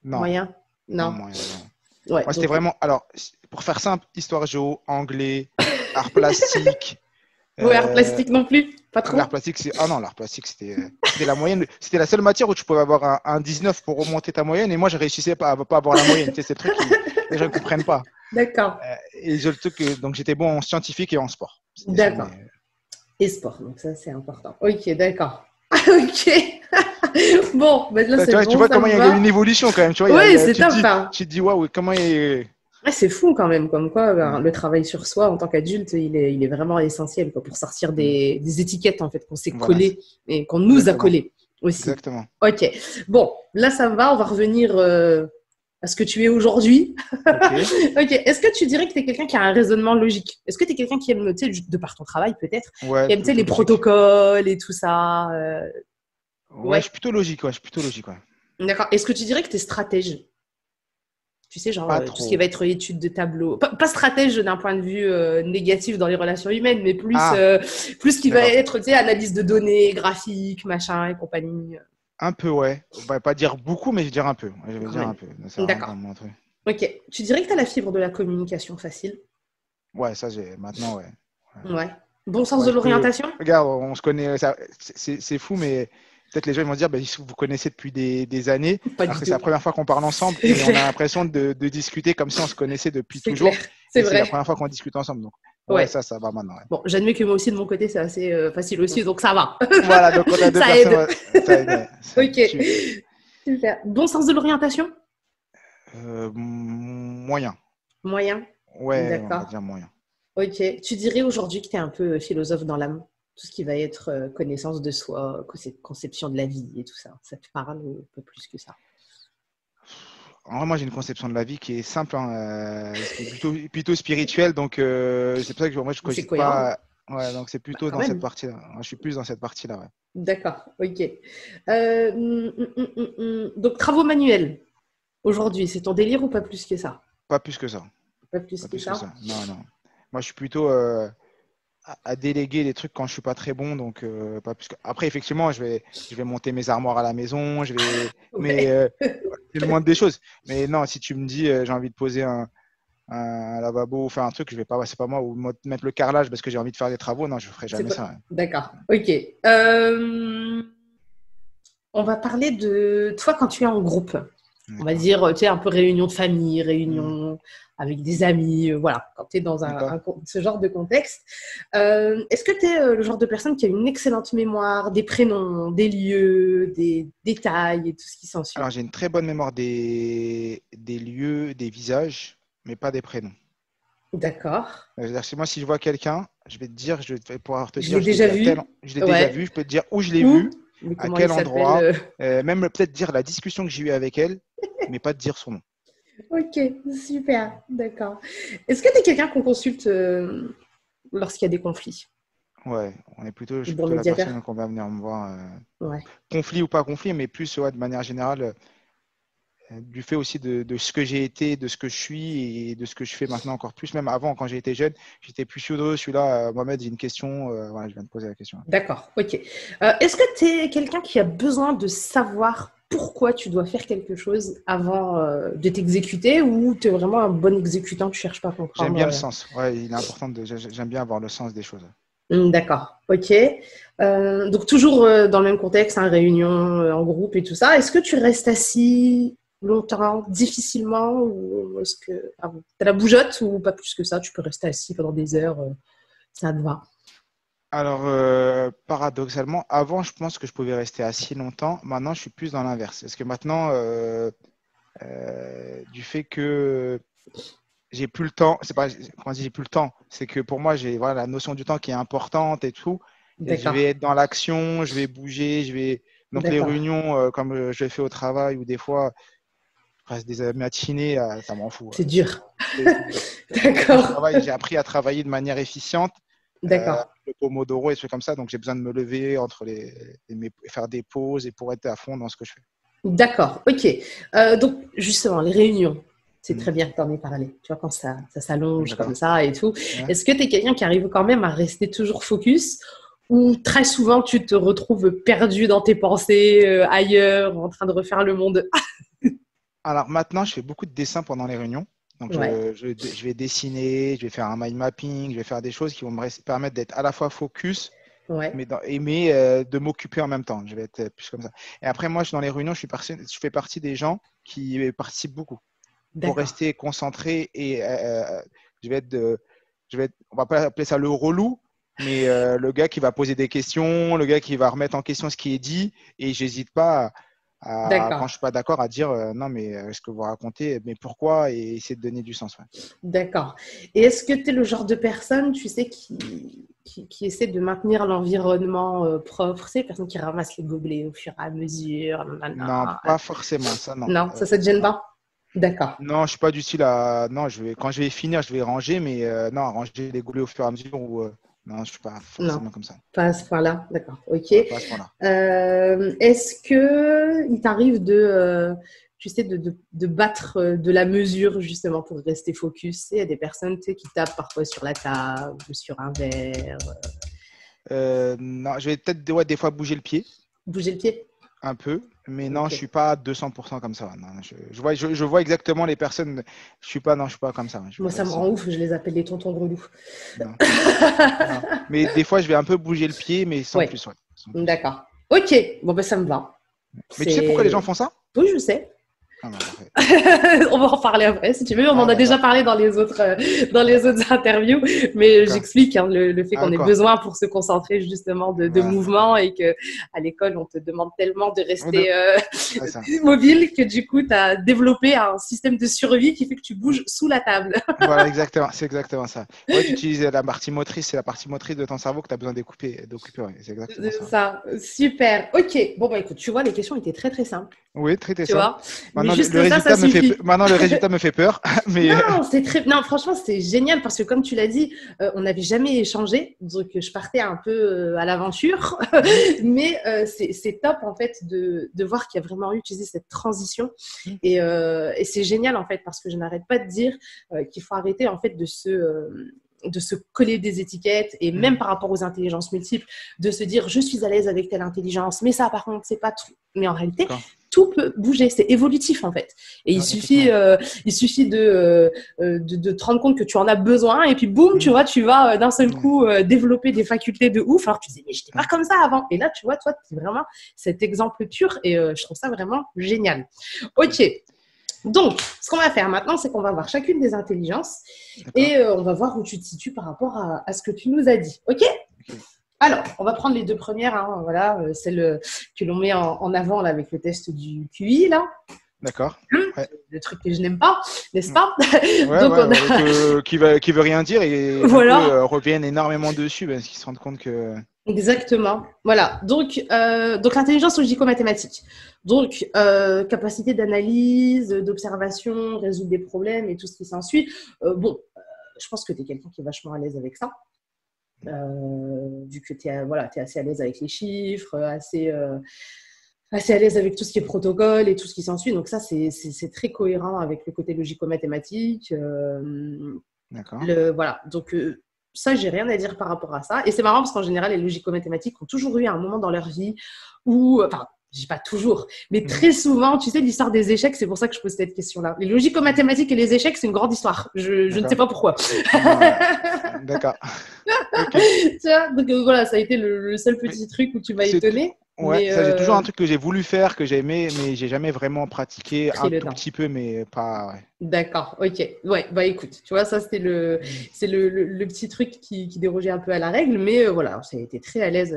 Non, moyen? non, Non. moyen, non. Ouais. Moi, c'était Donc, vraiment. Alors, pour faire simple, histoire géo, anglais, art plastique. ouais, art euh, plastique non plus? Pas l'art trop? plastique, c'est. Ah non, l'art plastique, c'était la moyenne. C'était la seule matière où tu pouvais avoir un 19 pour remonter ta moyenne. Et moi, je réussissais pas à pas avoir la moyenne. Tu sais, c'est le truc qui. Les gens ne comprennent pas. D'accord. Donc, j'étais bon en scientifique et en sport. C'était ça, D'accord. mais. Et sport, donc ça, c'est important. Ok, d'accord. Ok. Bon, ben là, Tu c'est vois, tu bon, vois ça comment me il y a va. une évolution quand même. Tu vois, Oui, c'est top, hein. tu te dis, waouh, comment il. Ouais, c'est fou quand même, comme quoi ben, Mm, le travail sur soi en tant qu'adulte, il est vraiment essentiel quoi, pour sortir mm. des étiquettes en fait qu'on s'est Voilà, collées et qu'on nous a exactement. collées aussi. Exactement. Ok, bon, là ça me va, on va revenir à ce que tu es aujourd'hui. Ok. Ok, est-ce que tu dirais que tu es quelqu'un qui a un raisonnement logique? Est-ce que tu es quelqu'un qui aime, tu sais, de par ton travail peut-être, Ouais, qui aime tu sais, plutôt les logique. protocoles et tout ça Ouais, je Ouais, suis plutôt logique, ouais. Je suis plutôt logique, ouais. d'accord. Est-ce que tu dirais que tu es stratège? Tu sais, genre, Pas tout ce qui va trop. être étude de tableau. Pas stratège d'un point de vue négatif dans les relations humaines, mais Ah, plus ce qui va d'accord. être, tu sais, analyse de données, graphique, machin et compagnie. Un peu, ouais. On va pas dire beaucoup, mais je vais dire un peu. Ouais, je vais Quand dire un même. peu. Ça rentre dans D'accord. mon truc. Ok. Tu dirais que tu as la fibre de la communication facile? Ouais, ça, j'ai. Maintenant, ouais. Ouais, Ouais. Bon sens ouais, de je peux. l'orientation? Regarde, on se connaît. C'est fou, mais peut-être les gens ils vont se dire, bah, vous connaissez depuis des années, Pas alors du que c'est tout. la première fois qu'on parle ensemble, C'est mais on clair. a l'impression de discuter comme si on se connaissait depuis C'est clair. toujours, C'est et c'est la vrai. première fois qu'on discute ensemble. Donc, ouais, Ouais. ça va maintenant. Bon, j'admets que moi aussi, de mon côté, c'est assez facile aussi, Ouais. donc ça va. Voilà, donc on a deux Ça personnes, aide. ouais, ça aide. Ouais, ça aide. Ok. Super. Bon sens de l'orientation? Moyen. Moyen. Ouais, on va D'accord. dire moyen. Ok. Tu dirais aujourd'hui que tu es un peu philosophe dans l'âme? Tout ce qui va être connaissance de soi, conception de la vie et tout ça. Ça te parle ou un peu plus que ça? En vrai, moi, j'ai une conception de la vie qui est simple, hein, qui est plutôt spirituelle. Donc, c'est pour ça que moi, je C'est cogite cohérent, pas. Ouais, donc c'est bah, plutôt quand dans cette même. partie-là. Moi, je suis plus dans cette partie-là. Ouais. D'accord. Ok. Donc, travaux manuels. Aujourd'hui, c'est ton délire ou pas plus que ça? Pas plus que ça. Pas plus Pas que plus que ça. ça. Non, non. Moi, je suis plutôt à déléguer les trucs quand je suis pas très bon. Donc, pas plus que... Après, effectivement, je vais monter mes armoires à la maison. Mais Ouais. c'est le moindre des choses. Mais non, si tu me dis, j'ai envie de poser un lavabo ou faire un truc, je vais pas, c'est pas moi, ou mettre le carrelage parce que j'ai envie de faire des travaux. Non, je ferai C'est jamais pas... ça. D'accord. Ok. On va parler de toi quand tu es en groupe. On va D'accord. dire, tu sais, un peu réunion de famille, Mhm. réunion avec des amis, voilà, quand tu es dans D'accord. ce genre de contexte. Est-ce que tu es le genre de personne qui a une excellente mémoire des prénoms, des lieux, des détails et tout ce qui s'ensuit? Alors, j'ai une très bonne mémoire des lieux, des visages, mais pas des prénoms. D'accord. C'est-à-dire que moi, si je vois quelqu'un, je vais te dire, je vais pouvoir te Je dire, l'ai déjà vu. je l'ai déjà vu, Ouais. je peux te dire où je l'ai vu, Où? Mais à comment il quel s'appelle? endroit, même peut-être dire la discussion que j'ai eue avec elle, mais pas te dire son nom. Ok, super, d'accord. Est-ce que tu es quelqu'un qu'on consulte lorsqu'il y a des conflits? Ouais, je suis Bon plutôt la médiateur? personne qu'on va venir me voir. Ouais. Conflit ou pas conflit, mais plus ouais, de manière générale, du fait aussi de ce que j'ai été, de ce que je suis et de ce que je fais maintenant encore plus. Même avant, quand j'étais jeune, j'étais plus chaud. Celui-là, Mohamed, j'ai une question. Voilà, je viens de poser la question. D'accord, ok. Est-ce que tu es quelqu'un qui a besoin de savoir pourquoi tu dois faire quelque chose avant de t'exécuter ou tu es vraiment un bon exécutant, tu cherches pas à J'aime comprendre bien le sens. Ouais, il est important j'aime bien avoir le sens des choses. D'accord, ok. Donc toujours dans le même contexte, hein, réunion en groupe et tout ça. Est-ce que tu restes assis longtemps, difficilement ou est-ce que tu as la bougeotte ou pas plus que ça, tu peux rester assis pendant des heures, ça te va? Alors, paradoxalement, avant, je pense que je pouvais rester assis longtemps. Maintenant, je suis plus dans l'inverse. Parce que maintenant, du fait que j'ai plus le temps, c'est pas, quand je dis j'ai plus le temps, c'est que pour moi, j'ai voilà, la notion du temps qui est importante et tout. Et je vais D'accord, être dans l'action, je vais bouger, Donc, les d'accord. réunions, comme je le fais au travail, ou des fois, je passe des matinées, ça m'en fout. C'est dur. C'est dur. Maintenant, D'accord, j'ai appris à travailler de manière efficiente. d'accord. Le Pomodoro et des trucs comme ça. Donc, j'ai besoin de me lever faire des pauses et pour être à fond dans ce que je fais. D'accord, ok. Donc, justement, les réunions, c'est Mhm. très bien que tu en aies parlé. Tu vois, quand ça s'allonge comme D'accord. ça et tout. Ouais. Est-ce que tu es quelqu'un qui arrive quand même à rester toujours focus ou très souvent tu te retrouves perdu dans tes pensées, ailleurs, en train de refaire le monde? Alors, maintenant, je fais beaucoup de dessins pendant les réunions. Donc, Ouais, je vais dessiner, je vais faire un mind mapping, je vais faire des choses qui vont permettre d'être à la fois focus, ouais, mais de m'occuper en même temps. Je vais être plus comme ça. Et après, moi, dans les réunions, je fais partie des gens qui participent beaucoup pour d'accord. rester concentré et je vais être, on va pas appeler ça le relou, mais le gars qui va poser des questions, le gars qui va remettre en question ce qui est dit et j'hésite pas quand D'accord. je suis pas d'accord à dire non mais ce que vous racontez, mais pourquoi et essayer de donner du sens. Ouais. D'accord. Et est-ce que tu es le genre de personne, tu sais, qui essaie de maintenir l'environnement propre, tu sais, personne qui ramasse les gobelets au fur et à mesure, Non, nanana. pas forcément ça, non. Non, ça te gêne Non. pas? D'accord. Non, je suis pas du style à. Non, quand je vais finir, je vais ranger, mais non, ranger les goulets au fur et à mesure ou non, je suis pas Non, forcément comme ça. pas à ce point-là. D'accord. Ok. Ouais, pas à ce point-là. Est-ce que il t'arrive de, tu sais, de battre de la mesure justement pour rester focus? Tu sais, il y a des personnes, tu sais, qui tapent parfois sur la table ou sur un verre, Non, je vais peut-être ouais, des fois bouger le pied. bouger le pied. Un peu, mais non, Ok. je suis pas à 200% comme ça. Non, je vois exactement les personnes. Non, je suis pas comme ça. Moi, ça me rend ouf. Je les appelle les tontons grelous. Non, non. Mais des fois, je vais un peu bouger le pied, mais sans Ouais. plus, ouais, sans plus. D'accord. Ok. Bon, ben ça me va. Mais tu sais pourquoi les gens C'est. font ça? Oui, je sais. Ah, bah, parfait. On va en parler après, si tu veux. On en Ah, a déjà d'accord, parlé dans les d'accord, autres interviews, mais d'accord. j'explique hein, le fait Ah, qu'on ait d'accord. besoin pour se concentrer justement de Voilà, d'accord. mouvement et que à l'école, on te demande tellement de On de- rester Ouais, ça. mobile que du coup, tu as développé un système de survie qui fait que tu bouges sous la table. Voilà, exactement. C'est exactement ça. Ouais, tu utilises la partie motrice, c'est la partie motrice de ton cerveau que tu as besoin d'occuper. Ouais, c'est exactement ça. Ça, super. Ok. Bon, bah écoute, tu vois, les questions étaient très très simples. Oui, très Tu simple. vois, Maintenant, Maintenant, juste ça suffit. Maintenant, le résultat me fait peur. Mais... Non, franchement, c'est génial parce que comme tu l'as dit, on n'avait jamais échangé. Donc, je partais un peu à l'aventure. Mais c'est top, en fait, de voir qu'il y a vraiment eu, tu sais, cette transition. Et c'est génial, en fait, parce que je n'arrête pas de dire qu'il faut arrêter, en fait, de se coller des étiquettes et même par rapport aux intelligences multiples, de se dire je suis à l'aise avec telle intelligence, mais ça par contre c'est pas tout. Mais en réalité, tout peut bouger, c'est évolutif en fait. Et il suffit de te rendre compte que tu en as besoin et puis boum, tu vois, tu vas d'un seul coup développer des facultés de ouf. Alors tu te dis mais j'étais pas comme ça avant. Et là tu vois, toi tu es vraiment cet exemple pur et je trouve ça vraiment génial. Ok. Donc, ce qu'on va faire maintenant, c'est qu'on va voir chacune des intelligences et on va voir où tu te situes par rapport à ce que tu nous as dit. OK ? Alors, on va prendre les deux premières, hein, voilà, celle que l'on met en avant là, avec le test du QI, là. D'accord. Le truc que je n'aime pas, n'est-ce pas ? Qui veut rien dire et voilà. reviennent énormément dessus parce qu'ils se rendent compte que... Exactement. Voilà. Donc l'intelligence logico-mathématique. Donc, capacité d'analyse, d'observation, résoudre des problèmes et tout ce qui s'ensuit. Je pense que tu es quelqu'un qui est vachement à l'aise avec ça. Vu que tu es assez à l'aise avec les chiffres, assez à l'aise avec tout ce qui est protocole et tout ce qui s'ensuit. Donc ça, c'est très cohérent avec le côté logico-mathématique. D'accord. Voilà. Donc, ça, j'ai rien à dire par rapport à ça. Et c'est marrant parce qu'en général, les logico-mathématiques ont toujours eu un moment dans leur vie où, enfin, je dis pas toujours, mais très souvent, tu sais, l'histoire des échecs, c'est pour ça que je pose cette question-là. Les logico-mathématiques et les échecs, c'est une grande histoire. Je ne sais pas pourquoi. D'accord. Okay. Tu vois, donc voilà, ça a été le seul petit truc où tu m'as étonné. Ouais, ça, j'ai toujours un truc que j'ai voulu faire, que j'ai aimé, mais j'ai jamais vraiment pratiqué un tout petit peu, mais pas. Ouais. D'accord, ok. Ouais, bah écoute, tu vois, ça c'était le petit truc qui dérogeait un peu à la règle, mais voilà, ça a été très à l'aise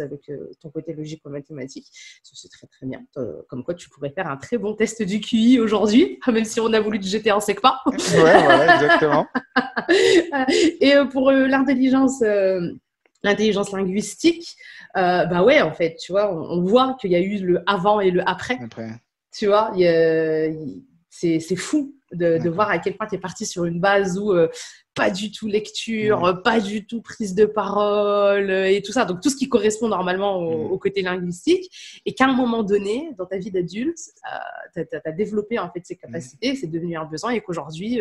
avec ton côté logico-mathématique. C'est très très bien. Comme quoi, tu pourrais faire un très bon test du QI aujourd'hui, même si on a voulu te jeter en SECPA. Ouais, voilà, exactement. Et pour l'intelligence linguistique, bah ouais, en fait, tu vois, on voit qu'il y a eu le avant et le après. Tu vois, c'est fou de voir à quel point tu es parti sur une base où pas du tout lecture, pas du tout prise de parole et tout ça. Donc, tout ce qui correspond normalement au côté linguistique. Et qu'à un moment donné, dans ta vie d'adulte, tu as développé en fait ces capacités, c'est devenu un besoin et qu'aujourd'hui,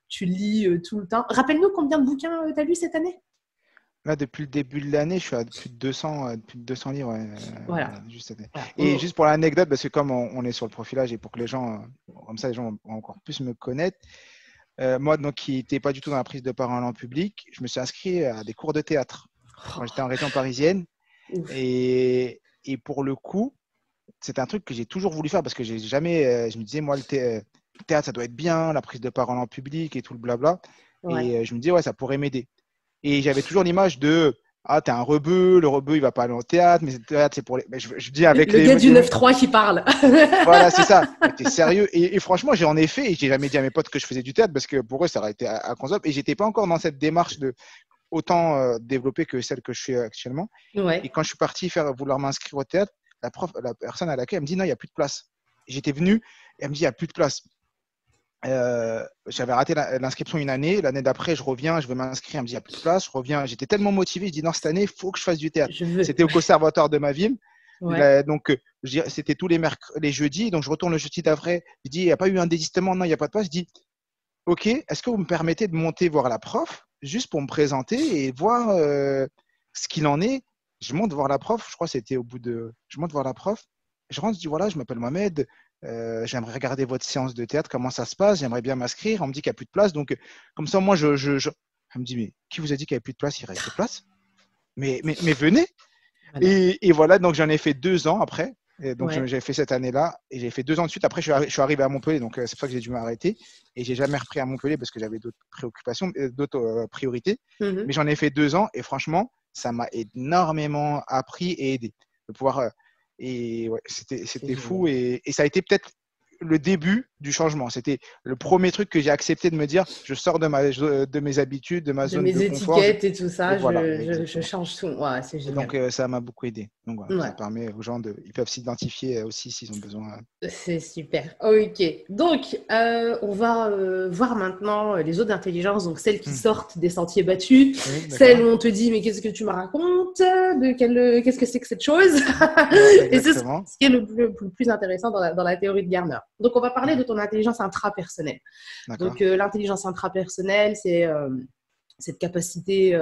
tu lis tout le temps. Rappelle-nous combien de bouquins tu as lu cette année ? Là, depuis le début de l'année, je suis à plus de 200 livres. Voilà. Et juste pour l'anecdote, parce que comme on est sur le profilage et pour que les gens, comme ça, les gens vont encore plus me connaître, moi, donc, qui n'étais pas du tout dans la prise de parole en public, je me suis inscrit à des cours de théâtre quand j'étais en région parisienne. Et pour le coup, c'est un truc que j'ai toujours voulu faire parce que j'ai jamais, je me disais, moi, le théâtre, ça doit être bien, la prise de parole en public et tout le blabla. Ouais. Et je me disais, ouais, ça pourrait m'aider. Et j'avais toujours l'image de t'es un rebeu, le rebeu il va pas aller au théâtre, mais le théâtre c'est pour les. Mais je dis avec le gars du 9-3 qui parle. Voilà, c'est ça. T'es sérieux. Et franchement, j'en ai fait et j'ai jamais dit à mes potes que je faisais du théâtre parce que pour eux ça aurait été inconcevable. Et j'étais pas encore dans cette démarche de autant développée que celle que je fais actuellement. Ouais. Et quand je suis parti vouloir m'inscrire au théâtre, la personne à laquelle elle me dit non, il n'y a plus de place. J'étais venu et elle me dit il n'y a plus de place. J'avais raté l'inscription une année. L'année d'après, je reviens, je veux m'inscrire. Elle me dit il n'y a plus de place. Je reviens. J'étais tellement motivé. Je dis non, cette année, il faut que je fasse du théâtre. C'était au conservatoire de ma ville. Ouais. Donc, c'était tous les jeudis. Donc, je retourne le jeudi d'après. Je dis il n'y a pas eu un désistement. Non, il n'y a pas de place. Je dis ok, est-ce que vous me permettez de monter voir la prof juste pour me présenter et voir ce qu'il en est. Je monte voir la prof. Je crois que c'était au bout de. Je monte voir la prof. Je rentre, je dis voilà, je m'appelle Mohamed. J'aimerais regarder votre séance de théâtre, comment ça se passe, j'aimerais bien m'inscrire. On me dit qu'il n'y a plus de place, donc comme ça, moi, elle me dit, mais qui vous a dit qu'il n'y avait plus de place? Il reste de place. Mais venez. Voilà. Et voilà, donc j'en ai fait 2 ans après. Et donc j'ai fait cette année-là et j'ai fait 2 ans de suite. Après, je suis arrivé à Montpellier, donc c'est pour ça que j'ai dû m'arrêter. Et j'ai jamais repris à Montpellier parce que j'avais d'autres préoccupations, d'autres priorités. Mais j'en ai fait 2 ans et franchement, ça m'a énormément appris et aidé de pouvoir. Et ouais, c'était fou et ça a été peut-être le début du changement. C'était le premier truc que j'ai accepté de me dire, je sors de mes habitudes, de ma De zone mes de confort. étiquettes et tout ça, Voilà, je exactement. change tout. Ouais, c'est Et donc, génial. ça m'a beaucoup aidé. Donc, voilà, ça Ouais. permet aux gens ils peuvent s'identifier aussi s'ils ont besoin. C'est super. Ok. Donc, on va voir maintenant les autres intelligences, donc celles qui sortent des sentiers battus, Oui, celles d'accord. où on te dit mais qu'est-ce que tu me racontes, qu'est-ce que c'est que cette chose, Ouais, et c'est ce exactement. qui est le plus intéressant dans la théorie de Garner. Donc, on va parler de ton intelligence intrapersonnelle. D'accord. Donc, l'intelligence intrapersonnelle, c'est cette capacité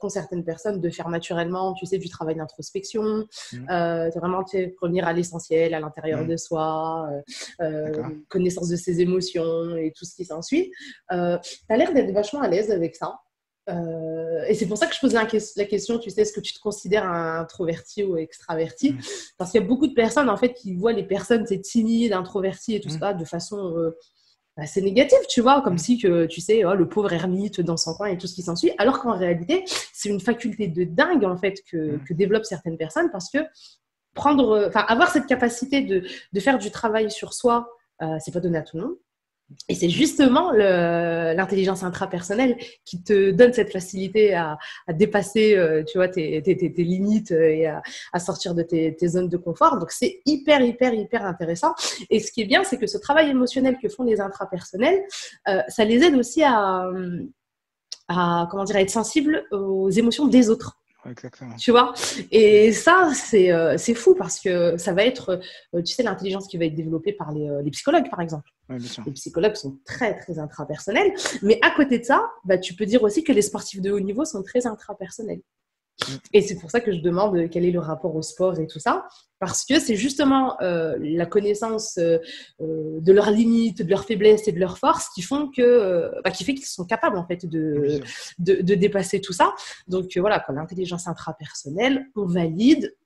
qu'ont certaines personnes de faire naturellement, tu sais, du travail d'introspection, vraiment revenir à l'essentiel, à l'intérieur de soi, D'accord. connaissance de ses émotions et tout ce qui s'ensuit. Tu as l'air d'être vachement à l'aise avec ça. Et c'est pour ça que je posais la question, tu sais, est-ce que tu te considères introverti ou extraverti? Parce qu'il y a beaucoup de personnes, en fait, qui voient les personnes, c'est timides, introverties et tout ça, de façon c'est négatif, tu vois, comme si que, tu sais, oh, le pauvre ermite dans son coin et tout ce qui s'ensuit, alors qu'en réalité, c'est une faculté de dingue, en fait, que développent certaines personnes, parce que avoir cette capacité de faire du travail sur soi, c'est pas donné à tout le monde. Et c'est justement l'intelligence intrapersonnelle qui te donne cette facilité à dépasser, tu vois, tes limites et à sortir de tes zones de confort. Donc, c'est hyper, hyper, hyper intéressant. Et ce qui est bien, c'est que ce travail émotionnel que font les intrapersonnels, ça les aide aussi comment dire, à être sensibles aux émotions des autres. Exactement. Tu vois, et ça, c'est fou parce que ça va être, tu sais, l'intelligence qui va être développée par les psychologues, par exemple. Oui, bien sûr. Les psychologues sont très, très intrapersonnels. Mais à côté de ça, bah, tu peux dire aussi que les sportifs de haut niveau sont très intrapersonnels. Et c'est pour ça que je demande quel est le rapport au sport et tout ça. Parce que c'est justement la connaissance de leurs limites, de leurs faiblesses et de leurs forces qui fait qu'ils sont capables en fait de dépasser tout ça. Donc voilà, quand l'intelligence intrapersonnelle, on valide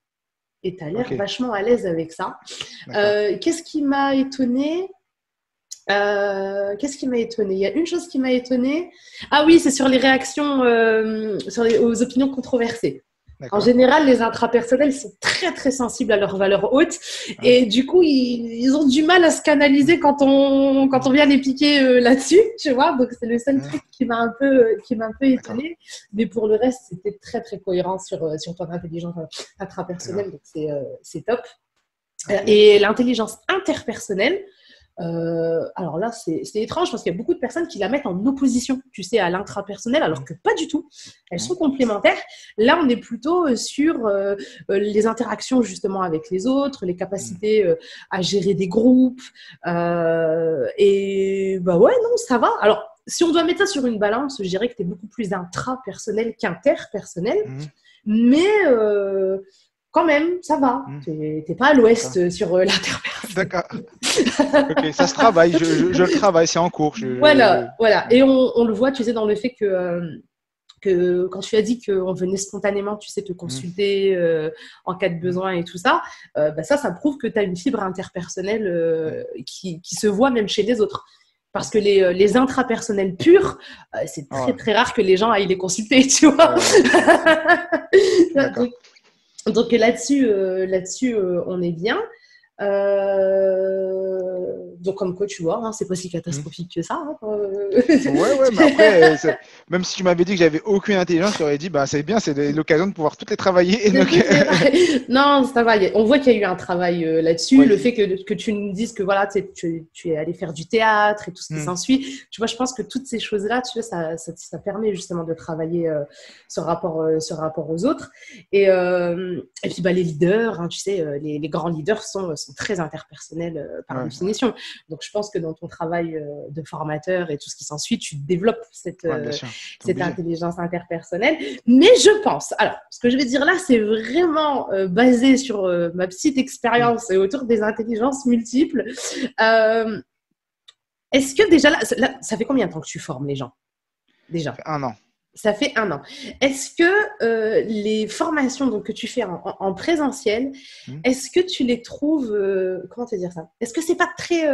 et tu as l'air vachement à l'aise avec ça. Qu'est-ce qui m'a étonnée? Il y a une chose qui m'a étonnée. Ah oui, c'est sur les réactions aux opinions controversées. En général, les intrapersonnels sont très très sensibles à leurs valeurs hautes et du coup, ils ont du mal à se canaliser quand on vient les piquer là-dessus, tu vois. Donc c'est le seul truc qui m'a un peu étonnée. Mais pour le reste, c'était très très cohérent sur ton intelligence intrapersonnelle, donc c'est top. Et l'intelligence interpersonnelle. Alors là, c'est étrange parce qu'il y a beaucoup de personnes qui la mettent en opposition, tu sais, à l'intrapersonnel, alors que pas du tout. Elles sont complémentaires. Là, on est plutôt sur les interactions justement avec les autres, les capacités à gérer des groupes. Et bah ouais, non, ça va. Alors, si on doit mettre ça sur une balance, je dirais que tu es beaucoup plus intrapersonnel qu'interpersonnel. Mais quand même, ça va. T'es pas à l'ouest sur l'interpersonnel. D'accord. Ok, ça se travaille. Je le travaille, c'est en cours. Voilà. Et on le voit, tu sais, dans le fait que quand tu as dit qu'on venait spontanément, tu sais, te consulter en cas de besoin et tout ça, ça prouve que tu as une fibre interpersonnelle qui se voit même chez les autres. Parce que les intrapersonnels purs, c'est très, très rare que les gens aillent les consulter, tu vois. Donc là-dessus, on est bien. Donc comme quoi tu vois, c'est pas si catastrophique que ça. Ouais, mais après, même si tu m'avais dit que j'avais aucune intelligence, tu aurais dit c'est bien, c'est l'occasion de pouvoir toutes les travailler. Non, ça va. On voit qu'il y a eu un travail là-dessus. Le fait que tu nous dises que voilà, tu es allé faire du théâtre et tout ce qui s'ensuit. Tu vois, je pense que toutes ces choses-là, tu vois, ça permet justement de travailler ce rapport aux autres. Et puis les leaders, tu sais, les grands leaders sont très interpersonnels par définition. Donc, je pense que dans ton travail de formateur et tout ce qui s'ensuit, tu développes cette intelligence interpersonnelle. Mais je pense, alors, ce que je vais dire là, c'est vraiment basé sur ma petite expérience autour des intelligences multiples. Est-ce que déjà, là, ça fait combien de temps que tu formes les gens? Déjà? Ça fait 1 an. Ça fait 1 an. Est-ce que les formations donc, que tu fais en présentiel, est-ce que tu les trouves, comment te dire ça? Est-ce que c'est pas très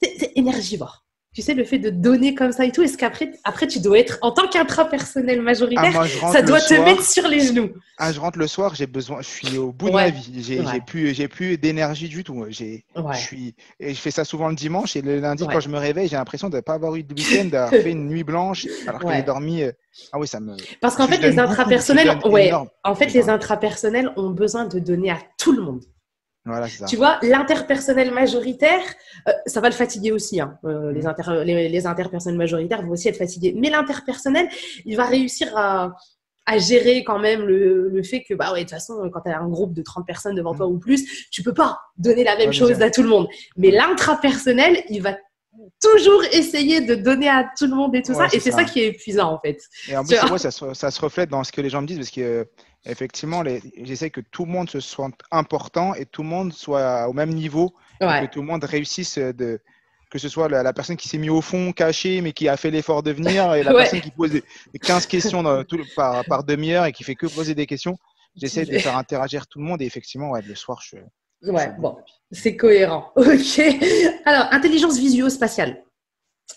c'est énergivore? Tu sais, le fait de donner comme ça et tout, est-ce qu'après, tu dois être, en tant qu'intrapersonnel majoritaire, moi, ça doit te mettre sur les genoux. Je rentre le soir, j'ai besoin, je suis au bout de Ouais. ma vie. J'ai plus d'énergie du tout. Et je fais ça souvent le dimanche et le lundi, quand je me réveille, j'ai l'impression de ne pas avoir eu de week-end, d'avoir fait une nuit blanche, alors que j'ai dormi. Ah oui, ça me. Parce qu'en fait, les intrapersonnels, les intrapersonnels ont besoin de donner à tout le monde. Voilà, c'est ça. Tu vois, l'interpersonnel majoritaire, ça va le fatiguer aussi. Hein. Les interpersonnels majoritaires vont aussi être fatigués. Mais l'interpersonnel, il va réussir à gérer quand même le fait que, de toute façon, quand tu as un groupe de 30 personnes devant toi ou plus, tu peux pas donner la même chose à tout le monde. Mais l'intrapersonnel, il va toujours essayer de donner à tout le monde et tout ça. Et c'est ça qui est épuisant, en fait. Et en plus, moi, ça se reflète dans ce que les gens me disent, parce que effectivement, j'essaie que tout le monde se sente important et tout le monde soit au même niveau, et que tout le monde réussisse que ce soit la personne qui s'est mise au fond, cachée, mais qui a fait l'effort de venir, et la personne qui pose 15 questions par demi-heure et qui fait que poser des questions. J'essaie de faire interagir tout le monde, et effectivement, le soir, c'est cohérent. Ok. Alors, intelligence visuo-spatiale.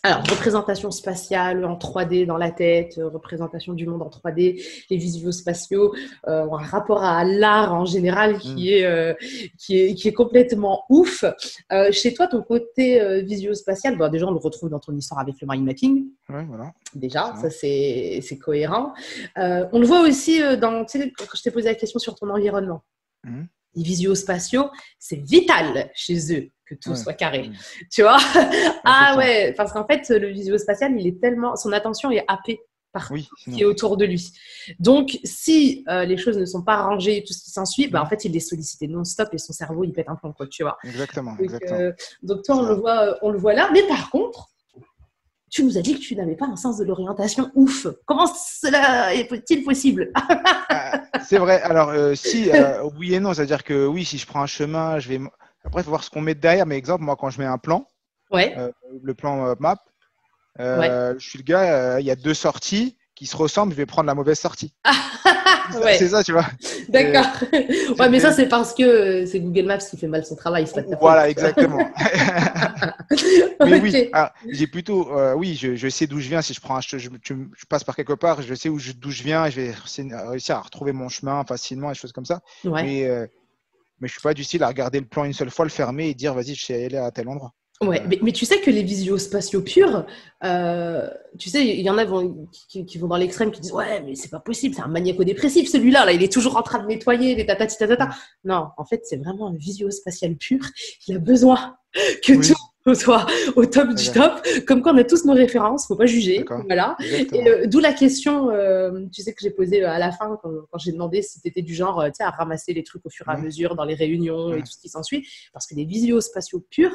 Alors, représentation spatiale en 3D dans la tête, représentation du monde en 3D, les visuospatiaux ont un rapport à l'art en général qui est complètement ouf. Chez toi, ton côté visuospatial, déjà, on le retrouve dans ton histoire avec le mind mapping. Ouais, voilà. Déjà, ça, c'est cohérent. On le voit aussi quand je t'ai posé la question sur ton environnement. Les visuospatiaux, c'est vital chez eux que tout soit carré. Tu vois? Parce qu'en fait, le visuospatial, il est tellement, son attention est happée par ce qui est autour de lui. Donc, si les choses ne sont pas rangées, tout ce qui s'ensuit, en fait, il est sollicité non-stop et son cerveau, il pète un plomb, tu vois? Exactement. Donc, toi, on le voit là. Mais par contre, tu nous as dit que tu n'avais pas un sens de l'orientation ouf. Comment cela est-il possible? C'est vrai. Alors, oui et non. C'est-à-dire que oui, si je prends un chemin, je vais. Après, il faut voir ce qu'on met derrière. Mais exemple, moi, quand je mets un plan, le plan map, je suis le gars, il y a 2 sorties qui se ressemblent, je vais prendre la mauvaise sortie. C'est ça, tu vois. D'accord. Mais ça, c'est parce que c'est Google Maps qui fait mal son travail. Voilà, exactement. Mais oui, j'ai plutôt, je sais d'où je viens. Si je prends je passe par quelque part, je sais d'où je viens et je vais réussir à retrouver mon chemin facilement et des choses comme ça. Mais je ne suis pas du style à regarder le plan une seule fois, le fermer et dire vas-y, je sais aller à tel endroit. Mais tu sais que les visuospatiaux purs, tu sais, il y en a qui vont dans l'extrême, qui disent ouais, mais c'est pas possible, c'est un maniaco-dépressif celui-là, là, il est toujours en train de nettoyer les tatati tatata. Non, en fait, c'est vraiment un visuospatial pur. Il a besoin que tout soit au top du top. Comme quoi, on a tous nos références, faut pas juger. Voilà. Et d'où la question, tu sais, que j'ai posée à la fin quand j'ai demandé si tu étais du genre, tu sais, à ramasser les trucs au fur et à mesure dans les réunions et tout ce qui s'ensuit, parce que les visuospatiaux purs,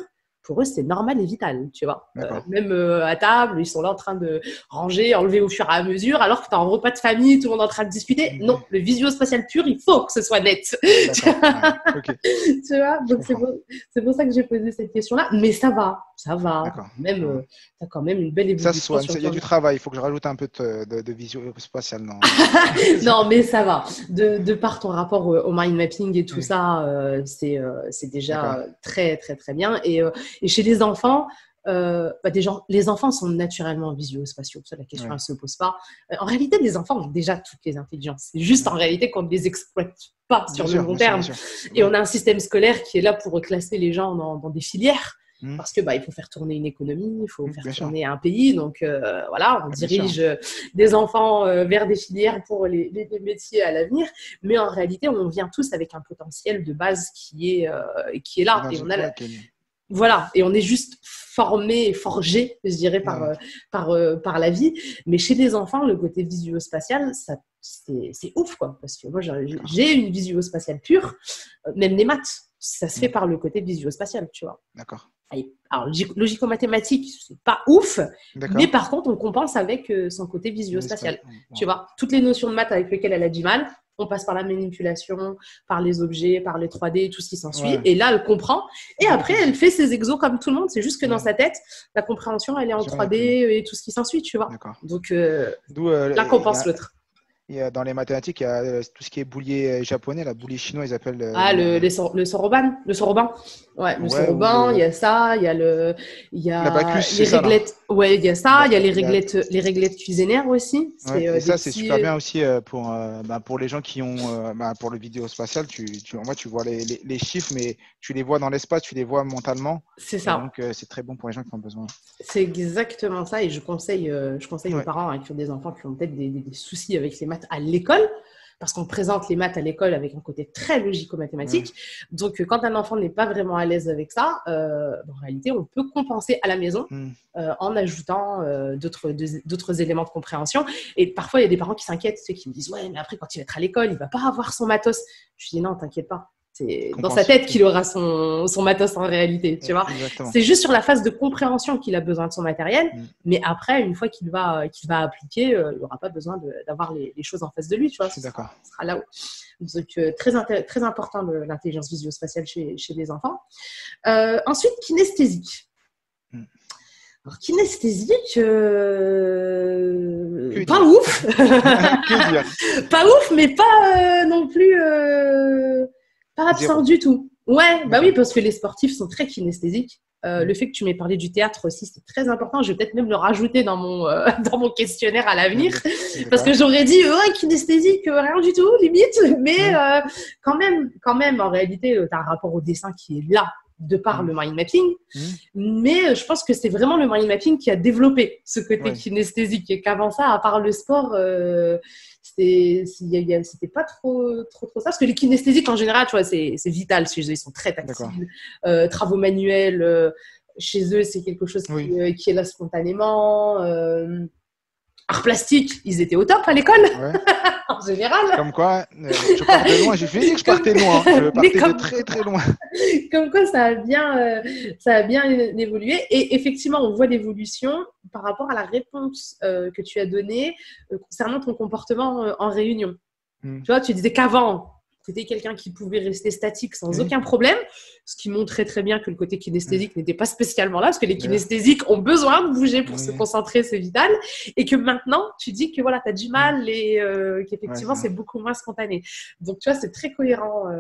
pour eux, c'est normal et vital, tu vois. Même à table, ils sont là en train de ranger, enlever au fur et à mesure, alors que tu as un repas de famille, tout le monde est en train de discuter. Non, le visuospatial pur, il faut que ce soit net. Tu vois, donc c'est pour ça que j'ai posé cette question-là. Mais ça va. Même, tu as quand même une belle évolution. Il y a du travail, il faut que je rajoute un peu de visuospatial. Non, mais ça va. De par ton rapport au mind mapping et tout ça, c'est déjà très, très, très bien. Et chez les enfants, les enfants sont naturellement visuospatiaux. Ça, la question, elle ne se pose pas. En réalité, les enfants ont déjà toutes les intelligences. C'est juste en réalité qu'on ne les exploite pas sur le long terme. Et on a un système scolaire qui est là pour classer les gens dans des filières. Parce que il faut faire tourner une économie, il faut faire tourner un pays. Donc, on dirige des enfants vers des filières pour les métiers à l'avenir. Mais en réalité, on vient tous avec un potentiel de base qui est là. Et on a et on est juste formé et forgé, je dirais, par la vie. Mais chez les enfants, le côté visuospatial, c'est ouf, quoi. Parce que moi, j'ai une visuospatiale pure, même les maths, ça se fait par le côté visuospatial, tu vois. D'accord. Alors, logico-mathématique, c'est pas ouf, mais par contre, on compense avec son côté visuospatial. Tu vois, toutes les notions de maths avec lesquelles elle a du mal, on passe par la manipulation, par les objets, par les 3D, tout ce qui s'ensuit. Et là, elle comprend. Et après, elle fait ses exos comme tout le monde. C'est juste que dans sa tête, la compréhension, elle est en 3D et tout ce qui s'ensuit, tu vois. Donc, l'un compense l'autre. dans les mathématiques, il y a tout ce qui est boulier japonais, la boulier chinois, ils appellent. Ah, le soroban. Le soroban. Ouais, le Ouais, soroban, il y a ça, il y l'abacus, a c'est les ça, là. réglettes. Ouais, il y a ça, il y a Il y a- les réglettes cuisinaires aussi. Ouais, C'est et des ça, c'est petits. super bien aussi pour les gens qui ont, pour le vidéo spatial, en fait, tu vois les chiffres, mais tu les vois dans l'espace, tu les vois mentalement. C'est Et ça. donc, c'est très bon pour les gens qui ont besoin. C'est exactement ça. Et je conseille aux Ouais. parents qui ont des enfants qui ont peut-être des soucis avec les maths à l'école. Parce qu'on présente les maths à l'école avec un côté très logico-mathématique. Donc, quand un enfant n'est pas vraiment à l'aise avec ça, en réalité, on peut compenser à la maison en ajoutant d'autres éléments de compréhension. Et parfois, il y a des parents qui s'inquiètent, ceux qui me disent « Ouais, mais après, quand il va être à l'école, il ne va pas avoir son matos. » Je dis « Non, t'inquiète pas. C'est dans sa tête qu'il aura son matos en réalité, tu vois. C'est juste sur la phase de compréhension qu'il a besoin de son matériel, mais après, une fois qu'il va appliquer, il n'aura pas besoin d'avoir les choses en face de lui, tu vois. Je suis d'accord. Ce sera là-haut. Donc, très important l'intelligence visuo-spatiale chez les enfants. Ensuite, kinesthésique. Alors, kinesthésique, pas ouf. Que dire? Pas ouf, mais pas non plus pas absent du tout. Ouais, bah oui, parce que les sportifs sont très kinesthésiques. Le fait que tu m'aies parlé du théâtre aussi, c'est très important. Je vais peut-être même le rajouter dans mon questionnaire à l'avenir. Parce que j'aurais dit, ouais, kinesthésique, rien du tout, limite. Mais quand même, en réalité, tu as un rapport au dessin qui est là, de par le mind mapping. Mais je pense que c'est vraiment le mind mapping qui a développé ce côté kinesthésique. Et qu'avant ça, à part le sport, c'était pas trop ça. Parce que les kinesthésiques, en général, tu vois, c'est vital chez eux. Ils sont très tactiles. Travaux manuels, chez eux, c'est quelque chose qui est là spontanément. Art plastique, ils étaient au top à l'école, en général. Comme quoi, je partais loin. J'ai fini que je partais loin. Je partais de très, très loin. Comme quoi, ça a bien évolué. Et effectivement, on voit l'évolution par rapport à la réponse que tu as donnée concernant ton comportement en réunion. Tu vois, tu disais qu'avant, tu étais quelqu'un qui pouvait rester statique sans aucun problème, ce qui montrait très bien que le côté kinesthésique n'était pas spécialement là, parce que les kinesthésiques ont besoin de bouger pour se concentrer, c'est vital. Et que maintenant, tu dis que voilà, tu as du mal et qu'effectivement, c'est beaucoup moins spontané. Donc, tu vois, c'est très cohérent.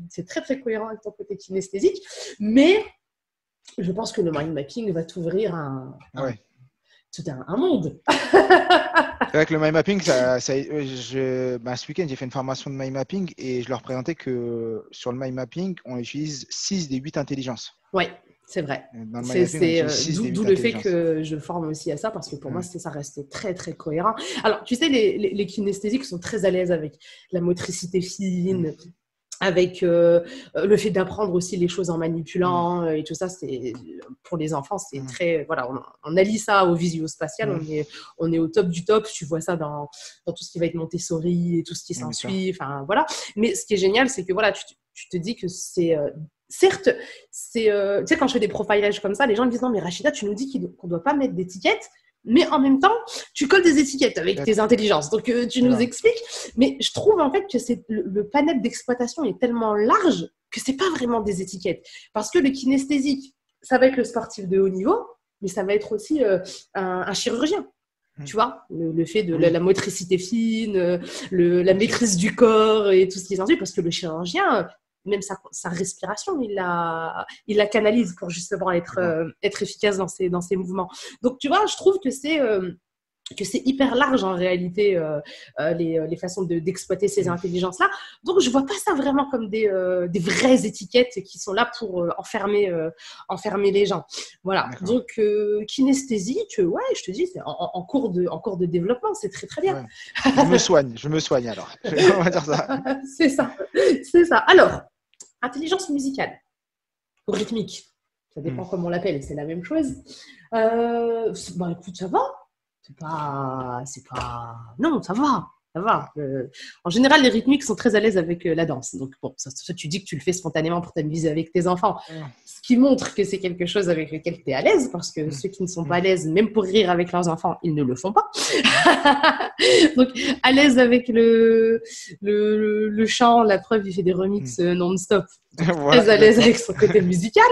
C'est très, très cohérent avec ton côté kinesthésique. Mais je pense que le mind mapping va t'ouvrir tout un monde. C'est vrai que le mind mapping, ce week-end, j'ai fait une formation de mind mapping et je leur présentais que sur le mind mapping, on utilise 6 des 8 intelligences. Oui, c'est vrai. D'où le fait que je forme aussi à ça, parce que pour moi, ça reste très, très cohérent. Alors, tu sais, les kinesthésiques sont très à l'aise avec la motricité fine, avec le fait d'apprendre aussi les choses en manipulant et tout ça, c'est pour les enfants, c'est très on allie ça au visio-spatial, on est au top du top. Tu vois ça dans tout ce qui va être Montessori et tout ce qui s'ensuit, enfin voilà. Mais ce qui est génial, c'est que voilà, tu te dis que c'est certes, tu sais, quand je fais des profilages comme ça, les gens me disent non mais Rachida, tu nous dis qu'on doit pas mettre d'étiquettes. Mais en même temps, tu colles des étiquettes avec tes intelligences. Donc, tu nous expliques. Mais je trouve en fait que le panel d'exploitation est tellement large que ce n'est pas vraiment des étiquettes. Parce que le kinesthésique, ça va être le sportif de haut niveau, mais ça va être aussi un chirurgien. Tu vois, le fait de la motricité fine, la maîtrise du corps et tout ce qui s'ensuit. Parce que le chirurgien, même sa respiration, il la canalise pour justement être efficace dans ses mouvements. Donc, tu vois, je trouve que c'est hyper large en réalité les façons d'exploiter ces intelligences-là. Donc, je vois pas ça vraiment comme des vraies étiquettes qui sont là pour enfermer les gens. Voilà. Donc, kinesthésique, ouais, je te dis, c'est en cours de développement, c'est très, très bien. Ouais. Je me soigne alors. On va dire ça. C'est ça. Alors, intelligence musicale ou rythmique, ça dépend comment on l'appelle, c'est la même chose. Écoute, ça va. C'est pas... Non, ça va. En général, les rythmiques sont très à l'aise avec la danse. Donc, bon, ça, tu dis que tu le fais spontanément pour t'amuser avec tes enfants. Ce qui montre que c'est quelque chose avec lequel tu es à l'aise, parce que ceux qui ne sont pas à l'aise, même pour rire avec leurs enfants, ils ne le font pas. Donc, à l'aise avec le chant, la preuve, il fait des remixes non-stop. Très à l'aise avec son côté musical.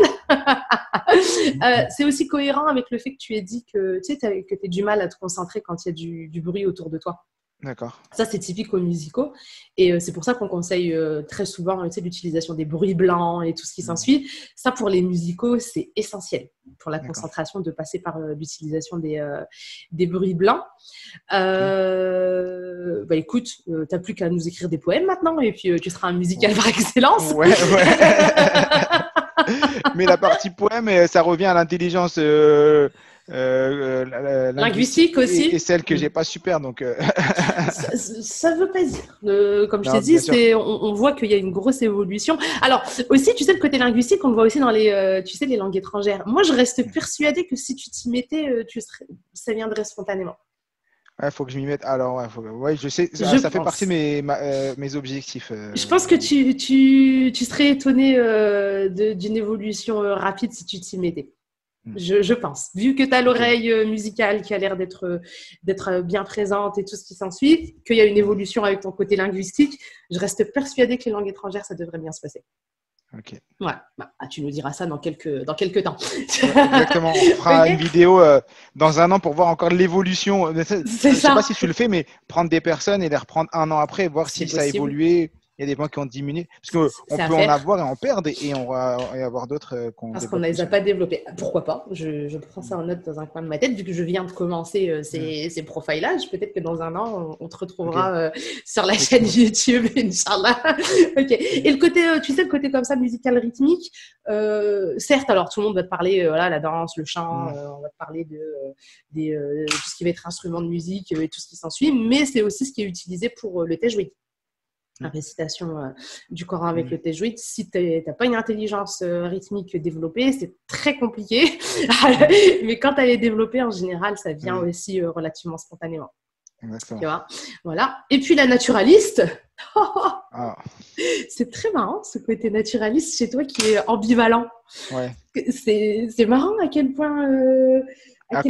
C'est aussi cohérent avec le fait que tu aies dit que tu as du mal à te concentrer quand il y a du bruit autour de toi. D'accord. Ça, c'est typique aux musicaux. Et c'est pour ça qu'on conseille très souvent l'utilisation des bruits blancs et tout ce qui s'ensuit. Ça, pour les musicaux, c'est essentiel pour la D'accord. concentration de passer par l'utilisation des bruits blancs. Ok. Écoute, tu n'as plus qu'à nous écrire des poèmes maintenant et puis tu seras un musical par excellence. Ouais. Mais la partie poème, ça revient à l'intelligence linguistique Linguistique aussi. et celle que j'ai pas super. Donc, Ça ne veut pas dire. Comme je t'ai non, dit, bien sûr. on voit qu'il y a une grosse évolution. Alors, aussi, tu sais, le côté linguistique, on le voit aussi dans les langues étrangères. Moi, je reste persuadée que si tu t'y mettais, ça viendrait spontanément. Il faut que je m'y mette. Alors, ouais, je sais, Je ça fait partie de pense. mes objectifs. Je pense que tu serais étonné d'une évolution rapide si tu t'y mettais. Je pense. Vu que tu as Ok. l'oreille musicale qui a l'air d'être bien présente et tout ce qui s'ensuit, qu'il y a une évolution avec ton côté linguistique, je reste persuadée que les langues étrangères, ça devrait bien se passer. Ok. Ouais. Tu nous diras ça dans quelques temps. Ouais, exactement. On fera Ok. une vidéo dans un an pour voir encore l'évolution. Je C'est ne sais pas ça. si tu le fais, mais prendre des personnes et les reprendre un an après, voir C'est si ça a possible. évolué. Il y a des points qui ont diminué. Parce qu'on C'est à peut en faire. avoir et en perdre, et on va y avoir d'autres qu'on Parce qu'on ne développe les plus. a pas développés. Pourquoi pas? Je prends ça en note dans un coin de ma tête, vu que je viens de commencer ces profilages. Peut-être que dans un an, on te Ok, retrouvera sur la chaîne effectivement. YouTube, Inch'Allah. Ok. Et le côté, tu sais, le côté comme ça, musical, rythmique, certes, alors tout le monde va te parler, voilà, la danse, le chant, on va te parler de tout ce qui va être instrument de musique et tout ce qui s'ensuit, mais c'est aussi ce qui est utilisé pour le tajwid. La récitation du Coran avec le tajwid. Si tu n'as pas une intelligence rythmique développée, c'est très compliqué. Mais quand elle est développée, en général, ça vient Oui, aussi relativement spontanément. Tu exactement. vois, voilà. Et puis la naturaliste, Ah, c'est très marrant ce côté naturaliste chez toi qui est ambivalent. ouais. C'est marrant à À quel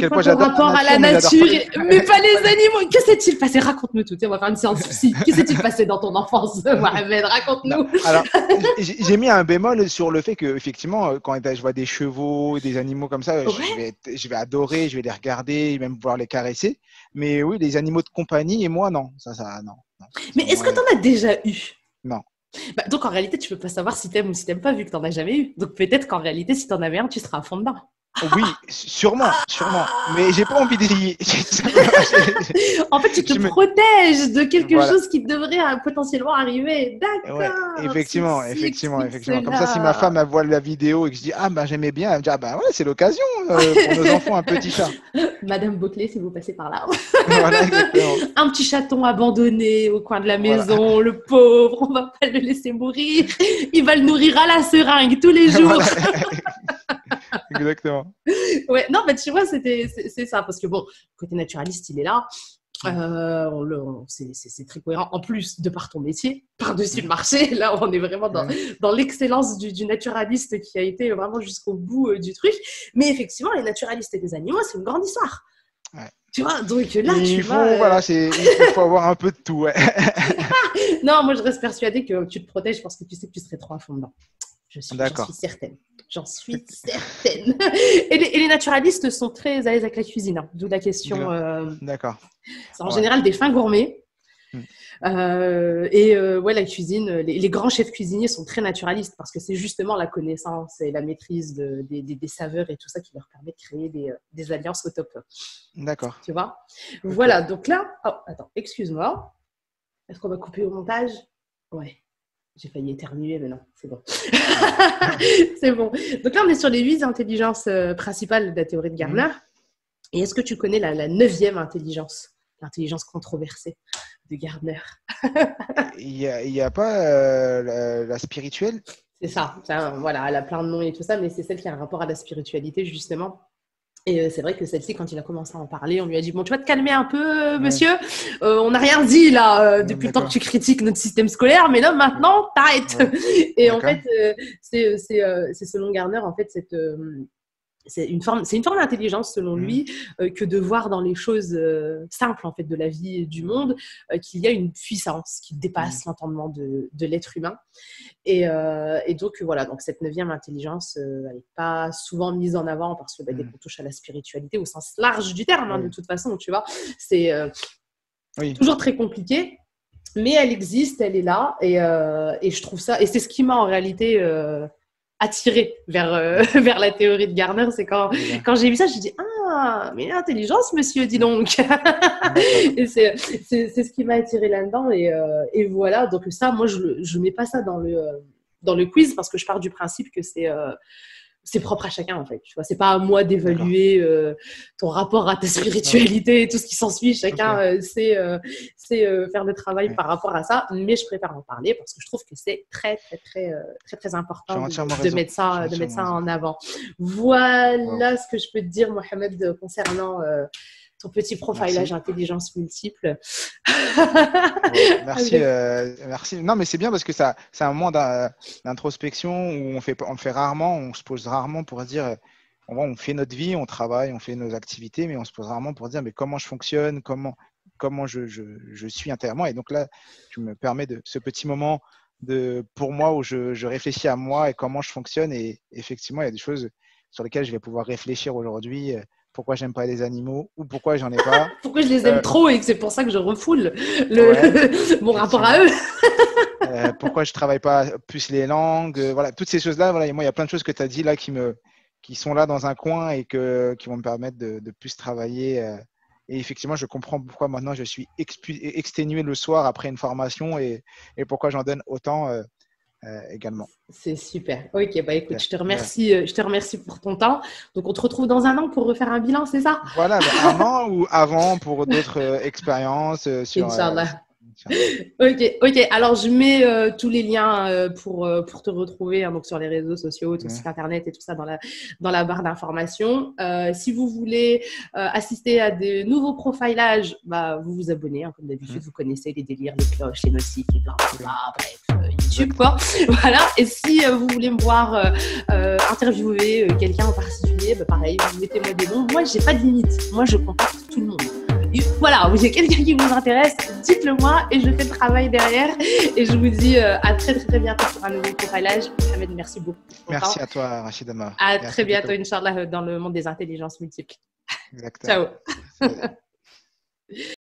quel point point ton j'adore la rapport à la nature, mais j'adore pas nature, les. mais pas les animaux. Que s'est-il passé? Raconte-nous tout. On va faire une séance psy. Que s'est-il passé dans ton enfance, Mohamed? Non. Raconte-nous. Alors, j'ai mis un bémol sur le fait que, effectivement, quand je vois des chevaux, des animaux comme ça, Ouais. je vais adorer, je vais les regarder, même pouvoir les caresser. Mais oui, les animaux de compagnie, et moi, non. Non. Mais Ça, est-ce moi, que tu en as déjà eu? non. Donc en réalité, tu peux pas savoir si t'aimes ou si t'aimes pas vu que t'en as jamais eu. Donc peut-être qu'en réalité, si t'en avais un, tu seras à fond dedans. Oui, sûrement. Mais j'ai pas envie d'essayer. En fait, tu te Je me... protèges de quelque Voilà. chose qui devrait potentiellement arriver. Ouais, D'accord, ceci explique effectivement. Comme ça, si ma femme cela. elle voit la vidéo et que je dis ah ben j'aimais bien, elle me dit ah ben ouais, c'est l'occasion pour nos enfants un petit chat. Madame Boclet, si vous passez par là. Voilà, exactement. Un petit chaton abandonné au coin de la Voilà, maison, le pauvre, on va pas le laisser mourir. Il va le nourrir à la seringue tous les jours. voilà, exactement. Ouais, non, mais tu vois, c'est ça. Parce que bon, le côté naturaliste, il est là. C'est très cohérent. En plus, de par ton métier, par-dessus le marché, là, on est vraiment dans l'excellence du naturaliste qui a été vraiment jusqu'au bout du truc. Mais effectivement, les naturalistes et les animaux, c'est une grande histoire. Ouais. Tu vois, donc là, tu Il vas. faut voilà, il faut avoir un peu de tout. Ouais. Non, moi, je reste persuadée que tu te protèges parce que tu sais que tu serais trop à fond dedans. J'en suis D'accord. certaine. J'en suis certaine. Et les naturalistes sont très à l'aise avec la cuisine, hein, d'où la question. D'accord. C'est en Ouais. général des fins gourmets. Hmm. Ouais, la cuisine, les grands chefs cuisiniers sont très naturalistes parce que c'est justement la connaissance et la maîtrise des saveurs et tout ça qui leur permet de créer des alliances au top. D'accord. Tu vois? Ok. Voilà, donc là, oh, attends, excuse-moi. Est-ce qu'on va couper au montage? Ouais. J'ai failli éternuer, mais non, c'est bon. C'est bon. Donc là, on est sur les 8 intelligences principales de la théorie de Gardner. Et est-ce que tu connais la 9e intelligence, l'intelligence controversée de Gardner? Il y a pas la spirituelle? C'est ça. Voilà, elle a plein de noms et tout ça, mais c'est celle qui a un rapport à la spiritualité, justement. Et c'est vrai que celle-ci, quand il a commencé à en parler, on lui a dit « Bon, tu vas te calmer un peu, Ouais. monsieur. On n'a rien dit, là, depuis le temps que D'accord. tu critiques notre système scolaire, mais là, maintenant, t'arrêtes. Ouais. » Et en D'accord. fait, c'est selon Gardner, en fait, c'est une forme d'intelligence selon lui que de voir dans les choses simples en fait de la vie et du monde qu'il y a une puissance qui dépasse l'entendement de l'être humain et donc voilà, donc cette 9e intelligence elle n'est pas souvent mise en avant parce que dès qu'on touche à la spiritualité au sens large du terme, hein, de toute façon, tu vois, c'est Oui. Toujours très compliquée, mais elle existe, elle est là. Et je trouve ça… Et c'est ce qui m'a en réalité… attirée vers, D'accord. vers la théorie de Garner. C'est Très bien. quand j'ai vu ça, je me dit, ah, mais l'intelligence, monsieur, dis donc. D'accord. Et c'est ce qui m'a attirée là-dedans. Et voilà, donc ça, moi, je ne mets pas ça dans le quiz parce que je pars du principe que c'est propre à chacun, en fait. Tu vois, c'est pas à moi D'accord. d'évaluer ton rapport à ta Ouais. spiritualité et tout ce qui s'ensuit. Chacun Ok. sait faire le travail Ouais. par rapport à ça. Mais je préfère en parler parce que je trouve que c'est très, très, très, très, très Tu as important entièrement de raison. mettre Tu as ça, entièrement raison. en avant. Waouh. Voilà ce que je peux te dire, Mohamed, concernant ton petit profilage Merci. intelligence multiple. Wow. Merci, Avec… merci. Non, mais c'est bien parce que ça, c'est un moment d'introspection où on fait rarement, on se pose rarement pour se dire, on fait notre vie, on travaille, on fait nos activités, mais on se pose rarement pour dire, mais comment je fonctionne, comment je suis intérieurement. Et donc là, tu me permets de ce petit moment pour moi où je réfléchis à moi et comment je fonctionne. Et effectivement, il y a des choses sur lesquelles je vais pouvoir réfléchir aujourd'hui. Pourquoi j'aime pas les animaux ou pourquoi j'en ai pas. Pourquoi je les aime Euh, trop et que c'est pour ça que je refoule ouais, mon rapport à effectivement. eux. Pourquoi je travaille pas plus les langues, voilà, toutes ces choses-là. Voilà, et moi, il y a plein de choses que tu as dit là qui sont là dans un coin et qui vont me permettre de plus travailler. Et effectivement, je comprends pourquoi maintenant je suis exténué le soir après une formation et pourquoi j'en donne autant également. C'est super. Ok, bah écoute, Super. je te remercie pour ton temps. Donc on te retrouve dans un an pour refaire un bilan, c'est ça? Voilà, dans un an ou avant pour d'autres expériences Inch'Allah. Inch'Allah. Ok. Alors, je mets tous les liens pour te retrouver hein, donc sur les réseaux sociaux, ton Ouais. site internet et tout ça dans la barre d'informations. Si vous voulez assister à des nouveaux profilages, bah, vous vous abonnez. Hein, comme d'habitude, vous connaissez les délires, les cloches, les notifs, les blablabla, bref, YouTube, Exactement. quoi. Voilà. Et si vous voulez me voir interviewer quelqu'un en particulier, bah, pareil, vous mettez-moi des noms. Moi, j'ai pas de limite. Moi, je contacte tout le monde. Voilà, vous avez quelqu'un qui vous intéresse, dites-le moi et je fais le travail derrière. Et je vous dis à très très très bientôt pour un nouveau profilage. Mohamed, merci beaucoup pour ton temps. Merci à toi, Rachid Amar. À Et à très très bientôt, bientôt. Inch'Allah, dans le monde des intelligences multiples. Exactement. Ciao. Merci.